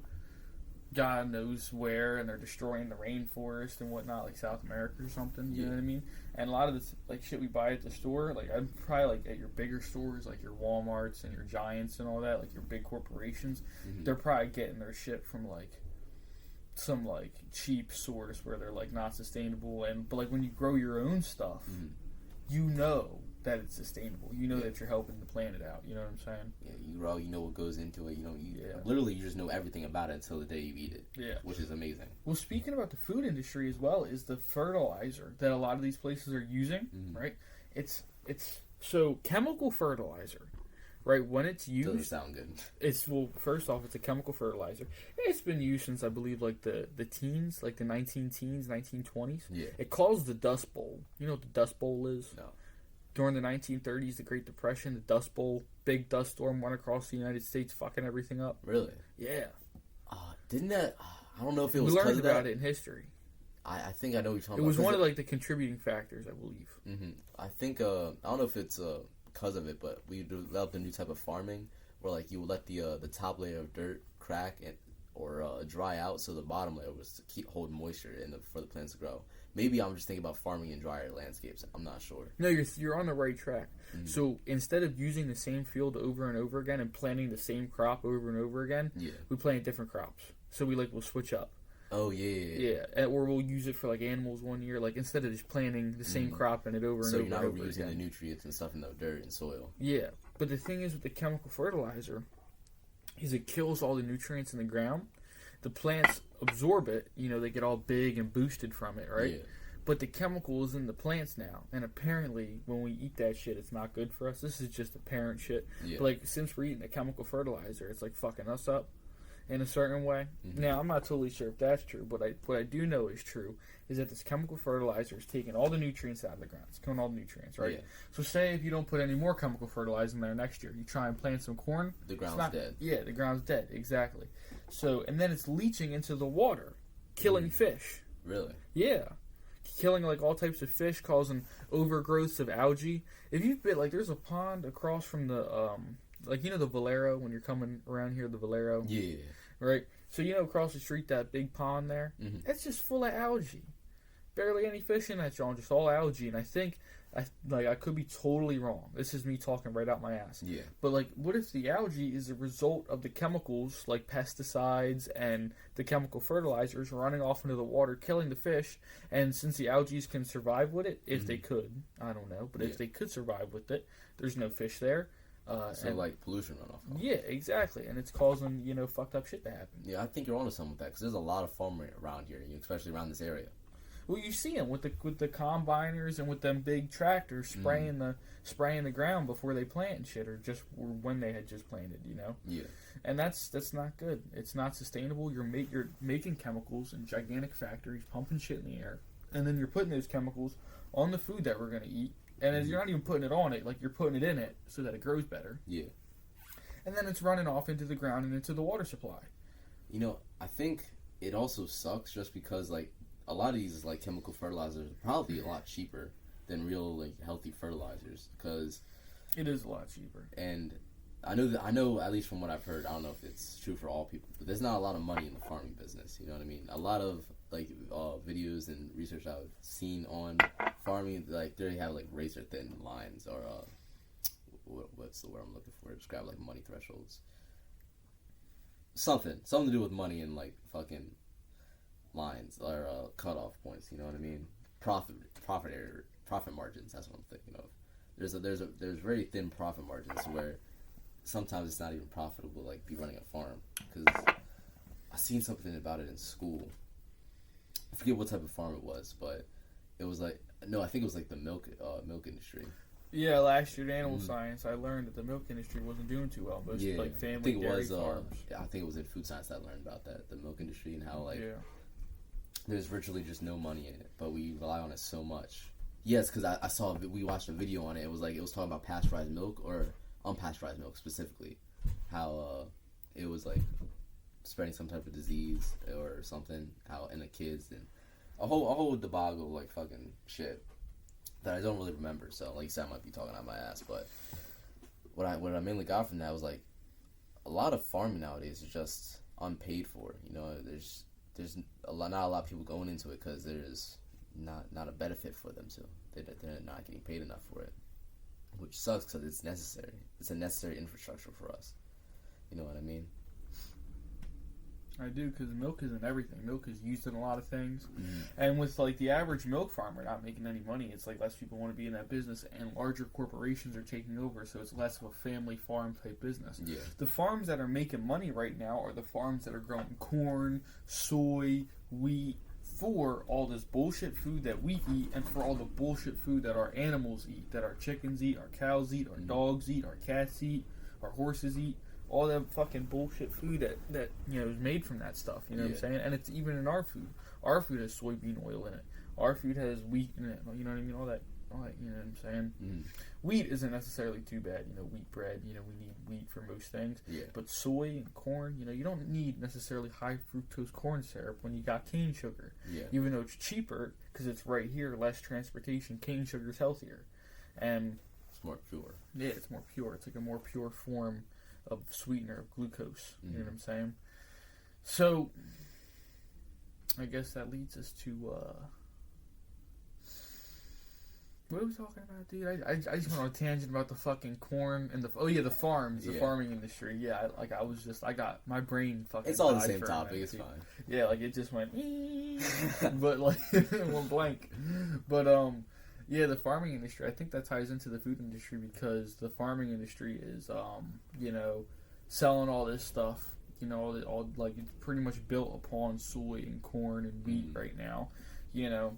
God knows where, and they're destroying the rainforest and whatnot, like South America or something. You know what I mean? And a lot of this like shit we buy at the store, like I'm probably like at your bigger stores, like your WalMarts and your Giants and all that, like your big corporations, they're probably getting their shit from like some like cheap source where they're like not sustainable. But like when you grow your own stuff, you know that it's sustainable. You know that you're helping the planet out. You know what I'm saying? Yeah, you know what goes into it. You know, literally you just know everything about it until the day you eat it. Yeah, which is amazing. Well, speaking about the food industry as well, is the fertilizer that a lot of these places are using. Right? It's so chemical fertilizer. Right, when it's used, doesn't sound good. First off, it's a chemical fertilizer. It's been used since I believe like the teens, like the 1920s. Yeah. It calls the Dust Bowl. You know what the Dust Bowl is? No. During the 1930s, the Great Depression, the Dust Bowl, big dust storm went across the United States, fucking everything up. Really? Yeah. Didn't that? I don't know if it was. We learned about it in history. I think I know what you're talking about. It was one of like the contributing factors, I believe. I think I don't know if it's because of it, but we developed a new type of farming where like you would let the top layer of dirt crack or dry out, so the bottom layer was to hold moisture for the plants to grow. Maybe I'm just thinking about farming in drier landscapes. I'm not sure. No, you're on the right track. So instead of using the same field over and over again and planting the same crop over and over again, we plant different crops. So we'll switch up. Oh yeah. Or we'll use it for like animals one year. Like instead of just planting the same crop and it over and over. So you're not over reusing again. the nutrients and stuff in the dirt and soil. Yeah, but the thing is with the chemical fertilizer, is it kills all the nutrients in the ground. The plants absorb it, you know, they get all big and boosted from it, right? Yeah. But the chemical is in the plants now, and apparently when we eat that shit, it's not good for us. This is just apparent shit. Yeah. But like, since we're eating a chemical fertilizer, it's like fucking us up in a certain way. Now, I'm not totally sure if that's true, but what I do know is true is that this chemical fertilizer is taking all the nutrients out of the ground. It's killing all the nutrients, right? Yeah. So say if you don't put any more chemical fertilizer in there next year, you try and plant some corn. The ground's dead. Yeah, the ground's dead, exactly. So, and then it's leaching into the water, killing fish. Really? Yeah. Killing like all types of fish, causing overgrowths of algae. If you've been, like, there's a pond across from the, like, you know the Valero, when you're coming around here, the Valero? Yeah. Right? So, you know, across the street, that big pond there? It's just full of algae. Barely any fish in that, John, just all algae. And I think, I could be totally wrong. This is me talking right out my ass. Yeah. But, like, what if the algae is a result of the chemicals, like pesticides and the chemical fertilizers running off into the water, killing the fish, and since the algae can survive with it, if they could, I don't know, but if they could survive with it, there's no fish there. Like pollution runoff. Yeah, exactly. And it's causing, you know, fucked up shit to happen. Yeah, I think you're onto something with that, because there's a lot of farming around here, especially around this area. Well, you see them with the combiners and with them big tractors spraying the ground before they plant and shit, or when they had just planted, you know. Yeah. And that's not good. It's not sustainable. You're making chemicals in gigantic factories, pumping shit in the air, and then you're putting those chemicals on the food that we're gonna eat. And as you're not even putting it on it, like you're putting it in it so that it grows better. Yeah. And then it's running off into the ground and into the water supply. You know, I think it also sucks just because, like, a lot of these, like, chemical fertilizers are probably a lot cheaper than real, like, healthy fertilizers, because... It is a lot cheaper. And I know, at least from what I've heard, I don't know if it's true for all people, but there's not a lot of money in the farming business, you know what I mean? A lot of, like, videos and research I've seen on farming, like, they have, like, razor-thin lines, or, what's the word I'm looking for? Describe, like, money thresholds. Something to do with money and, like, fucking lines, or, cutoff points, you know what I mean? Profit margins, that's what I'm thinking of. There's very thin profit margins where sometimes it's not even profitable, like, be running a farm. Because I seen something about it in school. I forget what type of farm it was, but it was like, no, I think it was like the milk industry. Yeah, last year in animal science, I learned that the milk industry wasn't doing too well. Most like family dairy farms. I think it was in food science that I learned about that, the milk industry, and how like there's virtually just no money in it, but we rely on it so much. Yes, because we watched a video on it. It was talking about pasteurized milk, or unpasteurized milk specifically, how it was like spreading some type of disease or something, how in the kids, and a whole debacle, like, fucking shit that I don't really remember. So, like you said, I might be talking out my ass, but what I mainly got from that was, like, a lot of farming nowadays is just unpaid for. You know, there's not a lot of people going into it because there's not a benefit for them, so they're not getting paid enough for it, which sucks because it's necessary. It's a necessary infrastructure for us. You know what I mean? I do, because milk isn't everything. Milk is used in a lot of things, and with like the average milk farmer not making any money, it's like less people want to be in that business, and larger corporations are taking over, so it's less of a family farm type business. Yeah. The farms that are making money right now are the farms that are growing corn, soy, wheat, for all this bullshit food that we eat, and for all the bullshit food that our animals eat, that our chickens eat, our cows eat, our dogs eat, our cats eat, our horses eat. All that fucking bullshit food that you know is made from that stuff. You know what I'm saying? And it's even in our food. Our food has soybean oil in it. Our food has wheat in it. You know what I mean? All that. You know what I'm saying? Wheat isn't necessarily too bad. You know, wheat bread. You know, we need wheat for most things. Yeah. But soy and corn. You know, you don't need necessarily high fructose corn syrup when you got cane sugar. Yeah. Even though it's cheaper because it's right here, less transportation. Cane sugar is healthier, and it's more pure. Yeah, it's more pure. It's like a more pure form of sweetener, of glucose. You know what I'm saying? So, I guess that leads us to, what are we talking about, dude? I just went on a tangent about the fucking corn and the farms, the farming industry. Yeah, I got, my brain fucking it's all the same topic, it's fine. Yeah, like, it just went, but, like, it went blank. But, yeah, the farming industry, I think that ties into the food industry because the farming industry is, you know, selling all this stuff, you know, all like it's pretty much built upon soy and corn and wheat right now. You know,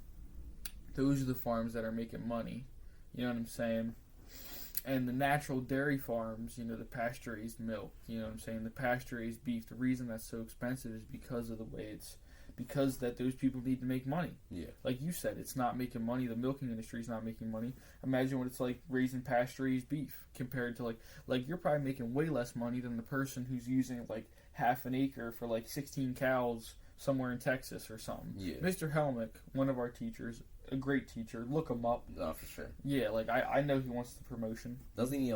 those are the farms that are making money. You know what I'm saying? And the natural dairy farms, you know, the pasture-raised milk, you know what I'm saying? The pasture-raised beef, the reason that's so expensive is because of the way because that those people need to make money. Yeah. Like you said, it's not making money. The milking industry is not making money. Imagine what it's like raising pasture-raised beef compared to like you're probably making way less money than the person who's using like half an acre for like 16 cows somewhere in Texas or something. Yeah. Mr. Helmick, one of our teachers, a great teacher. Look him up. No, for sure. Yeah, like I know he wants the promotion. Doesn't he?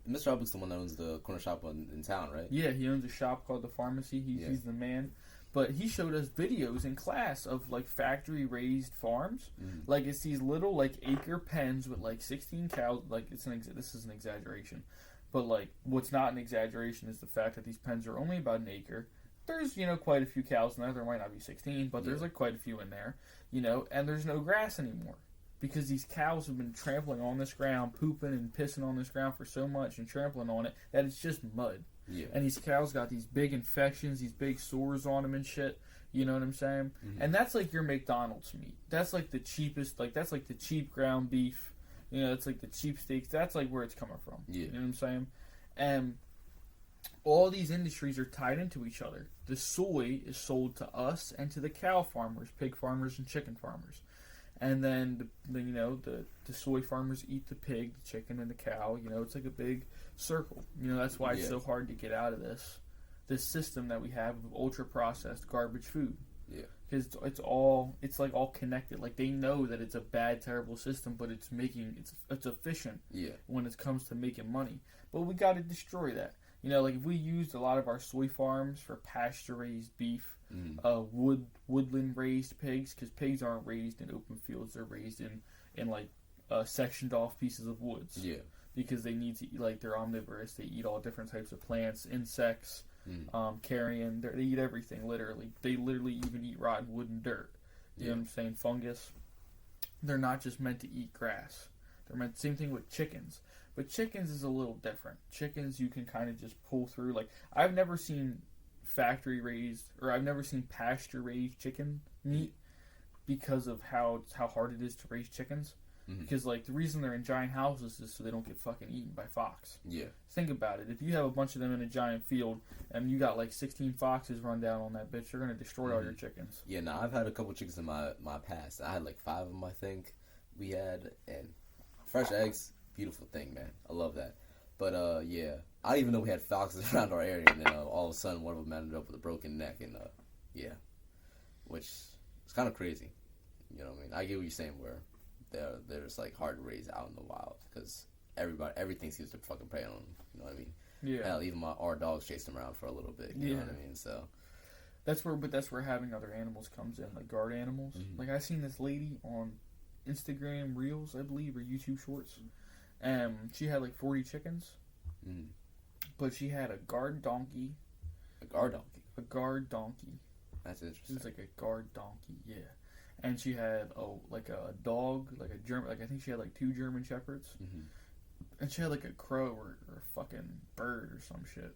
Mr. Helmick's the one that owns the corner shop in town, right? Yeah, he owns a shop called the Pharmacy. He's the man. But he showed us videos in class of like factory raised farms. Like it's these little like acre pens with like 16 cows. Like this is an exaggeration, but like what's not an exaggeration is the fact that these pens are only about an acre. There's, you know, quite a few cows in there. There might not be 16, but there's like quite a few in there, you know. And there's no grass anymore because these cows have been trampling on this ground, pooping and pissing on this ground for so much and trampling on it that it's just mud. Yeah. And these cows got these big infections, these big sores on them and shit. You know what I'm saying? And that's like your McDonald's meat. That's like the cheapest, like that's like the cheap ground beef. You know, it's like the cheap steaks. That's like where it's coming from. Yeah. You know what I'm saying? And all these industries are tied into each other. The soy is sold to us and to the cow farmers, pig farmers, and chicken farmers. And then, the soy farmers eat the pig, the chicken, and the cow. You know, it's like a big circle. You know, that's why it's so hard to get out of this. this system that we have of ultra processed garbage food. Yeah. Because it's like all connected. Like they know that it's a bad, terrible system, but it's efficient. Yeah. When it comes to making money, but we got to destroy that. You know, like if we used a lot of our soy farms for pasture raised beef, woodland raised pigs, because pigs aren't raised in open fields; they're raised in like sectioned off pieces of woods. Yeah. Because they need to eat, like they're omnivorous. They eat all different types of plants, insects. Carrion, they eat everything, literally. They literally even eat rotten wood and dirt. You know what I'm saying? Fungus. They're not just meant to eat grass. They're meant, same thing with chickens. But chickens is a little different. Chickens you can kind of just pull through. Like, I've never seen factory raised, or I've never seen pasture raised chicken meat because of how hard it is to raise chickens. Because, like, the reason they're in giant houses is so they don't get fucking eaten by fox. Yeah. Think about it. If you have a bunch of them in a giant field and you got, like, 16 foxes run down on that bitch, you're going to destroy all your chickens. Yeah, no, I've had a couple chickens in my past. I had, like, 5 of them, I think, we had. And fresh eggs, beautiful thing, man. I love that. But, yeah. I didn't even know we had foxes around our area. And then all of a sudden, one of them ended up with a broken neck. And, yeah. Which is kind of crazy. You know what I mean? I get what you're saying, where they're just like hard to raise out in the wild because everything seems to fucking prey on them. You know what I mean? Yeah. Hell, even our dogs chased them around for a little bit. You know what I mean? So that's where having other animals comes in, like guard animals. Like I seen this lady on Instagram Reels, I believe, or YouTube Shorts, and she had like 40 chickens, but she had a guard donkey. A guard donkey. A guard donkey. That's interesting. It was like a guard donkey. Yeah. And she had like a dog, like a German, like I think she had like 2 German shepherds, and she had like a crow or a fucking bird or some shit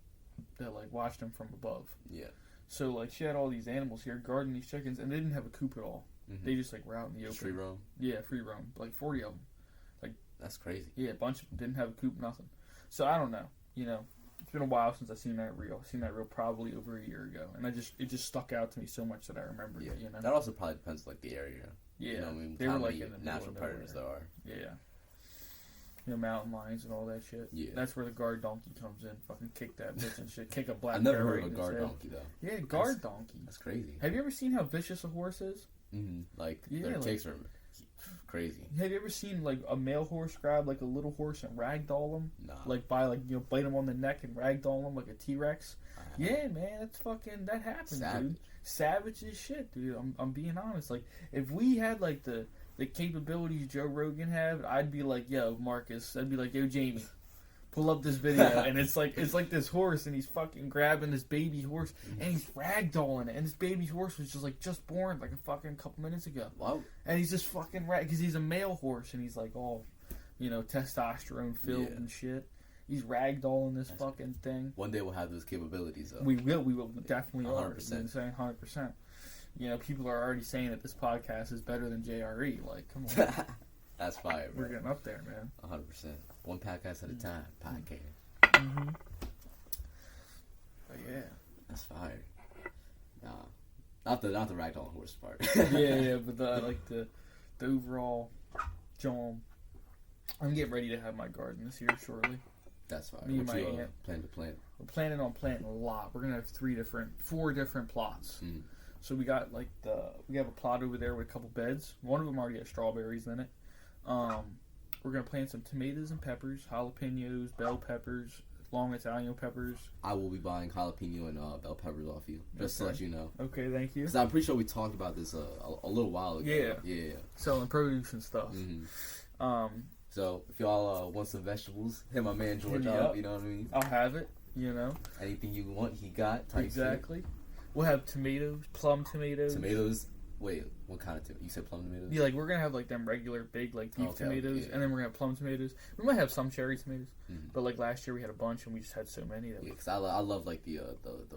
that like watched them from above. Yeah. So like she had all these animals here guarding these chickens, and they didn't have a coop at all. They just like were out in the open. Free roam. Yeah, free roam. Like 40 of them. Like that's crazy. Yeah, a bunch of them didn't have a coop, nothing. So I don't know. You know, it's been a while since I've seen that reel. I've seen that reel probably over a year ago, and it just stuck out to me so much that I remembered it. You know, that also probably depends like the area. Yeah, you know what I mean? they were like in the natural predators there are. Yeah, you know, mountain lions and all that shit. Yeah, that's where the guard donkey comes in. Fucking kick that bitch and shit. Kick a black. I've never heard of a guard donkey though. Yeah, guard donkey. That's crazy. Have you ever seen how vicious a horse is? Like their kicks are crazy. Have you ever seen like a male horse grab like a little horse and ragdoll him? Nah. Like bite him on the neck and ragdoll him like a T-Rex. Yeah, man, that happens, dude. Savage as shit, dude. I'm being honest. Like if we had like the capabilities Joe Rogan have, I'd be like, yo, Marcus. I'd be like, yo, Jamie, pull up this video, and it's like this horse, and he's fucking grabbing this baby horse, and he's ragdolling it, and this baby horse was just born like a fucking couple minutes ago. Wow. And he's just fucking because he's a male horse, and he's like all, you know, testosterone filled and shit. He's ragdolling this fucking thing. One day we'll have those capabilities, though. We will definitely 100%. I'm saying 100%. You know, people are already saying that this podcast is better than JRE. Like, come on. That's fire, bro. We're getting up there, man. 100%. One podcast at a time. Podcast. But yeah. That's fire. Nah. Not the ragdoll horse part. yeah, but the overall jom. I'm getting ready to have my garden this year shortly. That's fine. Me and my aunt plan to plant. We're planning on planting a lot. We're gonna have 4 different plots. So we got we have a plot over there with a couple beds. One of them already has strawberries in it. We're gonna plant some tomatoes and peppers, jalapenos, bell peppers, long Italian peppers. I will be buying jalapeno and bell peppers off you, just to let you know. Okay, thank you. Because I'm pretty sure we talked about this a little while ago. Yeah. Selling produce and stuff. So if y'all want some vegetables, hit my man George up. You know what I mean? I'll have it. You know, anything you want, he got. Exactly. We'll have tomatoes, plum tomatoes. Tomatoes. Wait, what kind of tomatoes? You said plum tomatoes? Yeah, like we're gonna have like them regular big like leaf tomatoes, and then we're gonna have plum tomatoes. We might have some cherry tomatoes, but like last year we had a bunch, and we just had so many. That because I love like the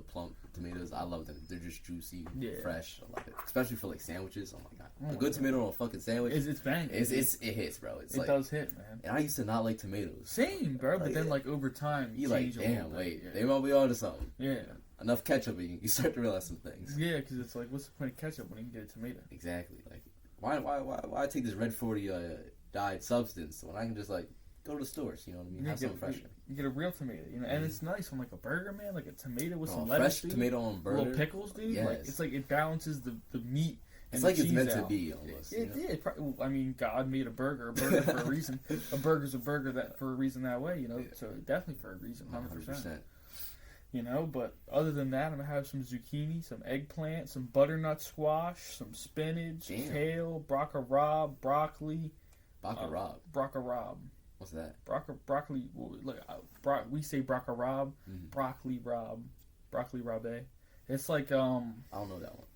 plum tomatoes. I love them. They're just juicy, fresh. I love it, especially for like sandwiches. Oh my god, a good tomato on a fucking sandwich. It's bang. It hits, bro. It does hit, man. And I used to not like tomatoes. Same, bro. But then like over time, you like, damn, wait, they might be onto something. Yeah. Enough ketchup, and you start to realize some things. Yeah, because it's like, what's the point of ketchup when you can get a tomato? Exactly. Like, why take this red 40 dyed substance when I can just like go to the stores. You know what I mean? You Have something fresher. You get a real tomato, you know, and it's nice on like a burger, man. Like a tomato with some fresh lettuce, dude. tomato on burger, little pickles, dude. Yes. Like it's like it balances the meat. And it's like the it's cheese meant out. to be almost. It did. I mean, God made a burger for a reason. A burger's a burger that for a reason that way, you know. So definitely for a reason, 100%. You know, but other than that, I'm gonna have some zucchini, some eggplant, some butternut squash, some spinach, kale, broccoli. Broccoli. What's that? Broccoli. We say broccoli broccoli rabe. It's like I don't know that one.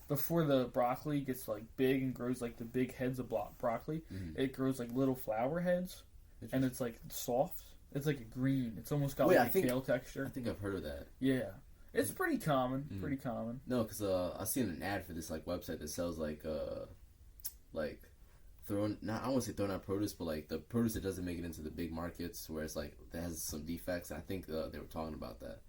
Before the broccoli gets like big and grows like the big heads of broccoli, it grows like little flower heads, and it's like soft. It's like a green. It's almost got like a kale texture. I think I've heard of that. Yeah, it's pretty common. Pretty common. No, because I've seen an ad for this like website that sells like thrown. Not I don't want to say thrown out produce, but like the produce that doesn't make it into the big markets, where it's like that has some defects. I think they were talking about that.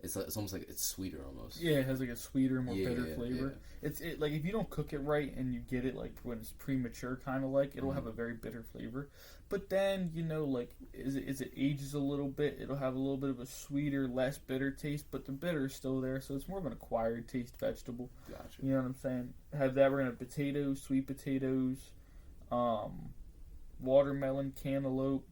It's almost like it's sweeter almost. Yeah, it has like a sweeter, more bitter flavor. Yeah. It's like if you don't cook it right and you get it like when it's premature, kind of like it'll have a very bitter flavor. But then you know, like as it ages a little bit, it'll have a little bit of a sweeter, less bitter taste. But the bitter is still there, so it's more of an acquired taste vegetable. Gotcha. You know what I'm saying? Have that. We're gonna have potatoes, sweet potatoes, watermelon, cantaloupe,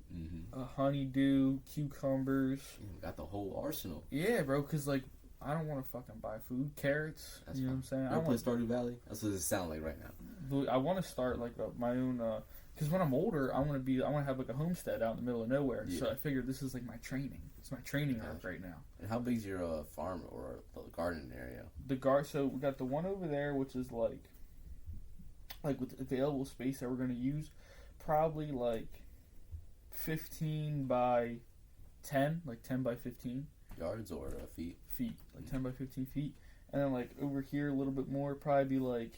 honeydew, cucumbers. Got the whole arsenal. Yeah, bro, because, like, I don't want to fucking buy food. Carrots, you know what I'm saying? I want to Stardew Valley? That's what it sounds like right now. I want to start, like, my own, because when I'm older, I want to have, like, a homestead out in the middle of nowhere. Yeah. So I figured this is, like, my training. It's my training arc right now. And how big's your farm or garden area? So we got the one over there, which is, like with available space that we're going to use, probably, like, 15 by 10, like 10 by 15. Yards or feet? Feet, like 10 by 15 feet. And then, like, over here a little bit more, probably be like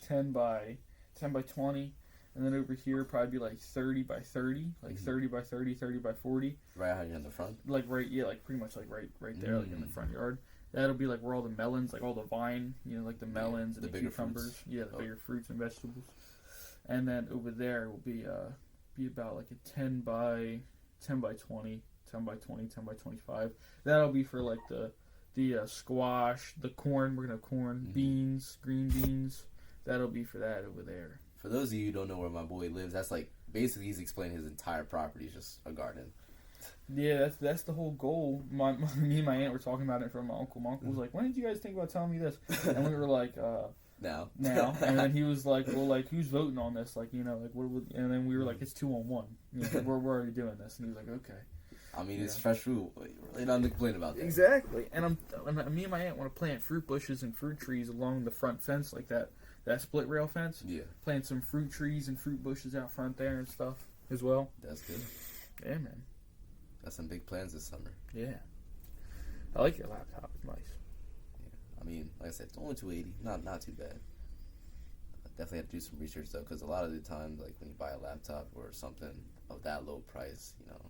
10 by 20. And then over here, probably be like 30 by 30, like 30 by 30, 30 by 40. Right out here in the front? Like, like pretty much like right there, like in the front yard. That'll be like where all the melons, like all the vine, you know, like the melons and the cucumbers. Fruits. Yeah, the bigger fruits and vegetables. And then over there will be about like a 10 by 20, 10 by 20, 10 by 25. That'll be for like the squash, the corn. We're gonna have corn, beans, green beans. That'll be for that over there. For those of you who don't know where my boy lives, that's like basically he's explaining his entire property is just a garden. Yeah, that's the whole goal. Me and my aunt were talking about it from my uncle. My uncle was like, "When did you guys think about telling me this?" And we were like, Now. And then he was like, "Well, like who's voting on this? Like, you know, like what?" And then we were like, "It's 2-on-1. You know, we're already doing this." And he was like, "Okay." I mean, it's fresh fruit. Really nothing to complain about that. Exactly. And me and my aunt want to plant fruit bushes and fruit trees along the front fence, like that split rail fence. Yeah. Plant some fruit trees and fruit bushes out front there and stuff as well. That's good. Yeah, man. Got some big plans this summer. Yeah. I like your laptop. It's nice. Yeah. I mean, like I said, it's only $280. Not too bad. I definitely have to do some research though, because a lot of the times, like when you buy a laptop or something of that low price, you know,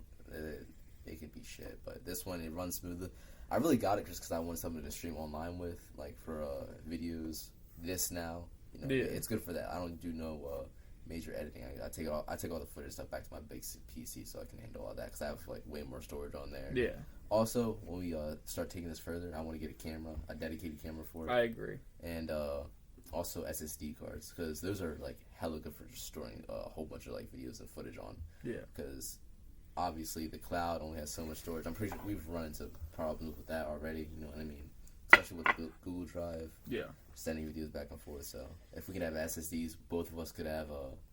it can be shit. But this one, it runs smoothly. I really got it just because I wanted something to stream online with, like for videos. This now, you know, it's good for that. I don't do no major editing. I take all the footage stuff back to my big PC so I can handle all that because I have like way more storage on there. Yeah. Also, when we start taking this further, I want to get a dedicated camera for it. I agree. And also SSD cards because those are like hella good for just storing a whole bunch of like videos and footage on. Yeah. Because obviously the cloud only has so much storage. I'm pretty sure we've run into problems with that already. You know what I mean? Especially with the Google Drive. Yeah. Sending videos back and forth. So if we could have SSDs, both of us could have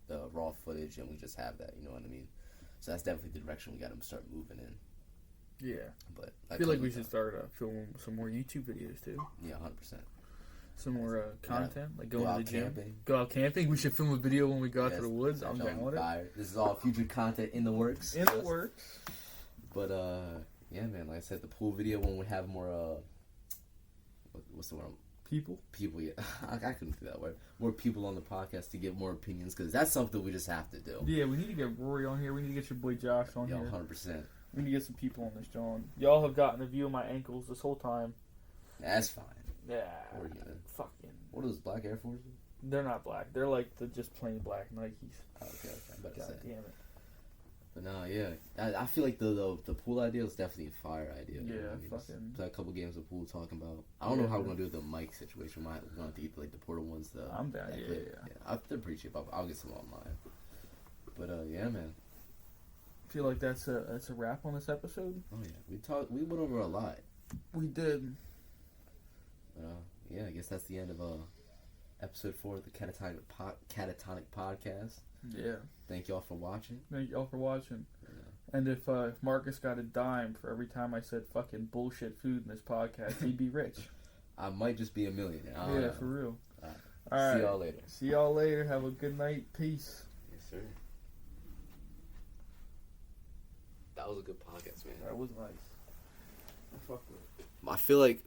the raw footage, and we just have that. You know what I mean? So that's definitely the direction we got to start moving in. Yeah. But I feel like we should start filming some more YouTube videos too. Yeah, 100%. Some more content, like going to the gym. Camping. Go out camping. We should film a video when we go out to the woods. I'm down with it. This is all future content in the works. But yeah, man. Like I said, the pool video when we have more. What's the word? People, yeah. I couldn't think that word. More people on the podcast to get more opinions because that's something we just have to do. Yeah, we need to get Rory on here. We need to get your boy Josh on here. 100%. We need to get some people on this, John. Y'all have gotten a view of my ankles this whole time. That's fine. Yeah. Fucking. What are those black Air Forces? They're not black. They're like the just plain black Nikes. Okay. God damn it. But no, yeah, I feel like the pool idea is definitely a fire idea. Yeah, I mean, fucking play a couple games of pool, talking about. I don't know how we're gonna do with the mic situation. We're gonna have to get like the portable ones. I'm down. Yeah. They're pretty cheap. I'll get some online. But yeah, man. Feel like that's a wrap on this episode. Oh yeah, we went over a lot. We did. Yeah, I guess that's the end of episode 4 of the Catatonic Podcast. Yeah. Thank y'all for watching. Thank y'all for watching. Yeah. And if Marcus got a dime for every time I said fucking bullshit food in this podcast, he'd be rich. I might just be a millionaire. Yeah, for real. All right. See y'all later. See y'all later. Have a good night. Peace. Yes, sir. That was a good podcast, man. That was nice. I fuck with it. I feel like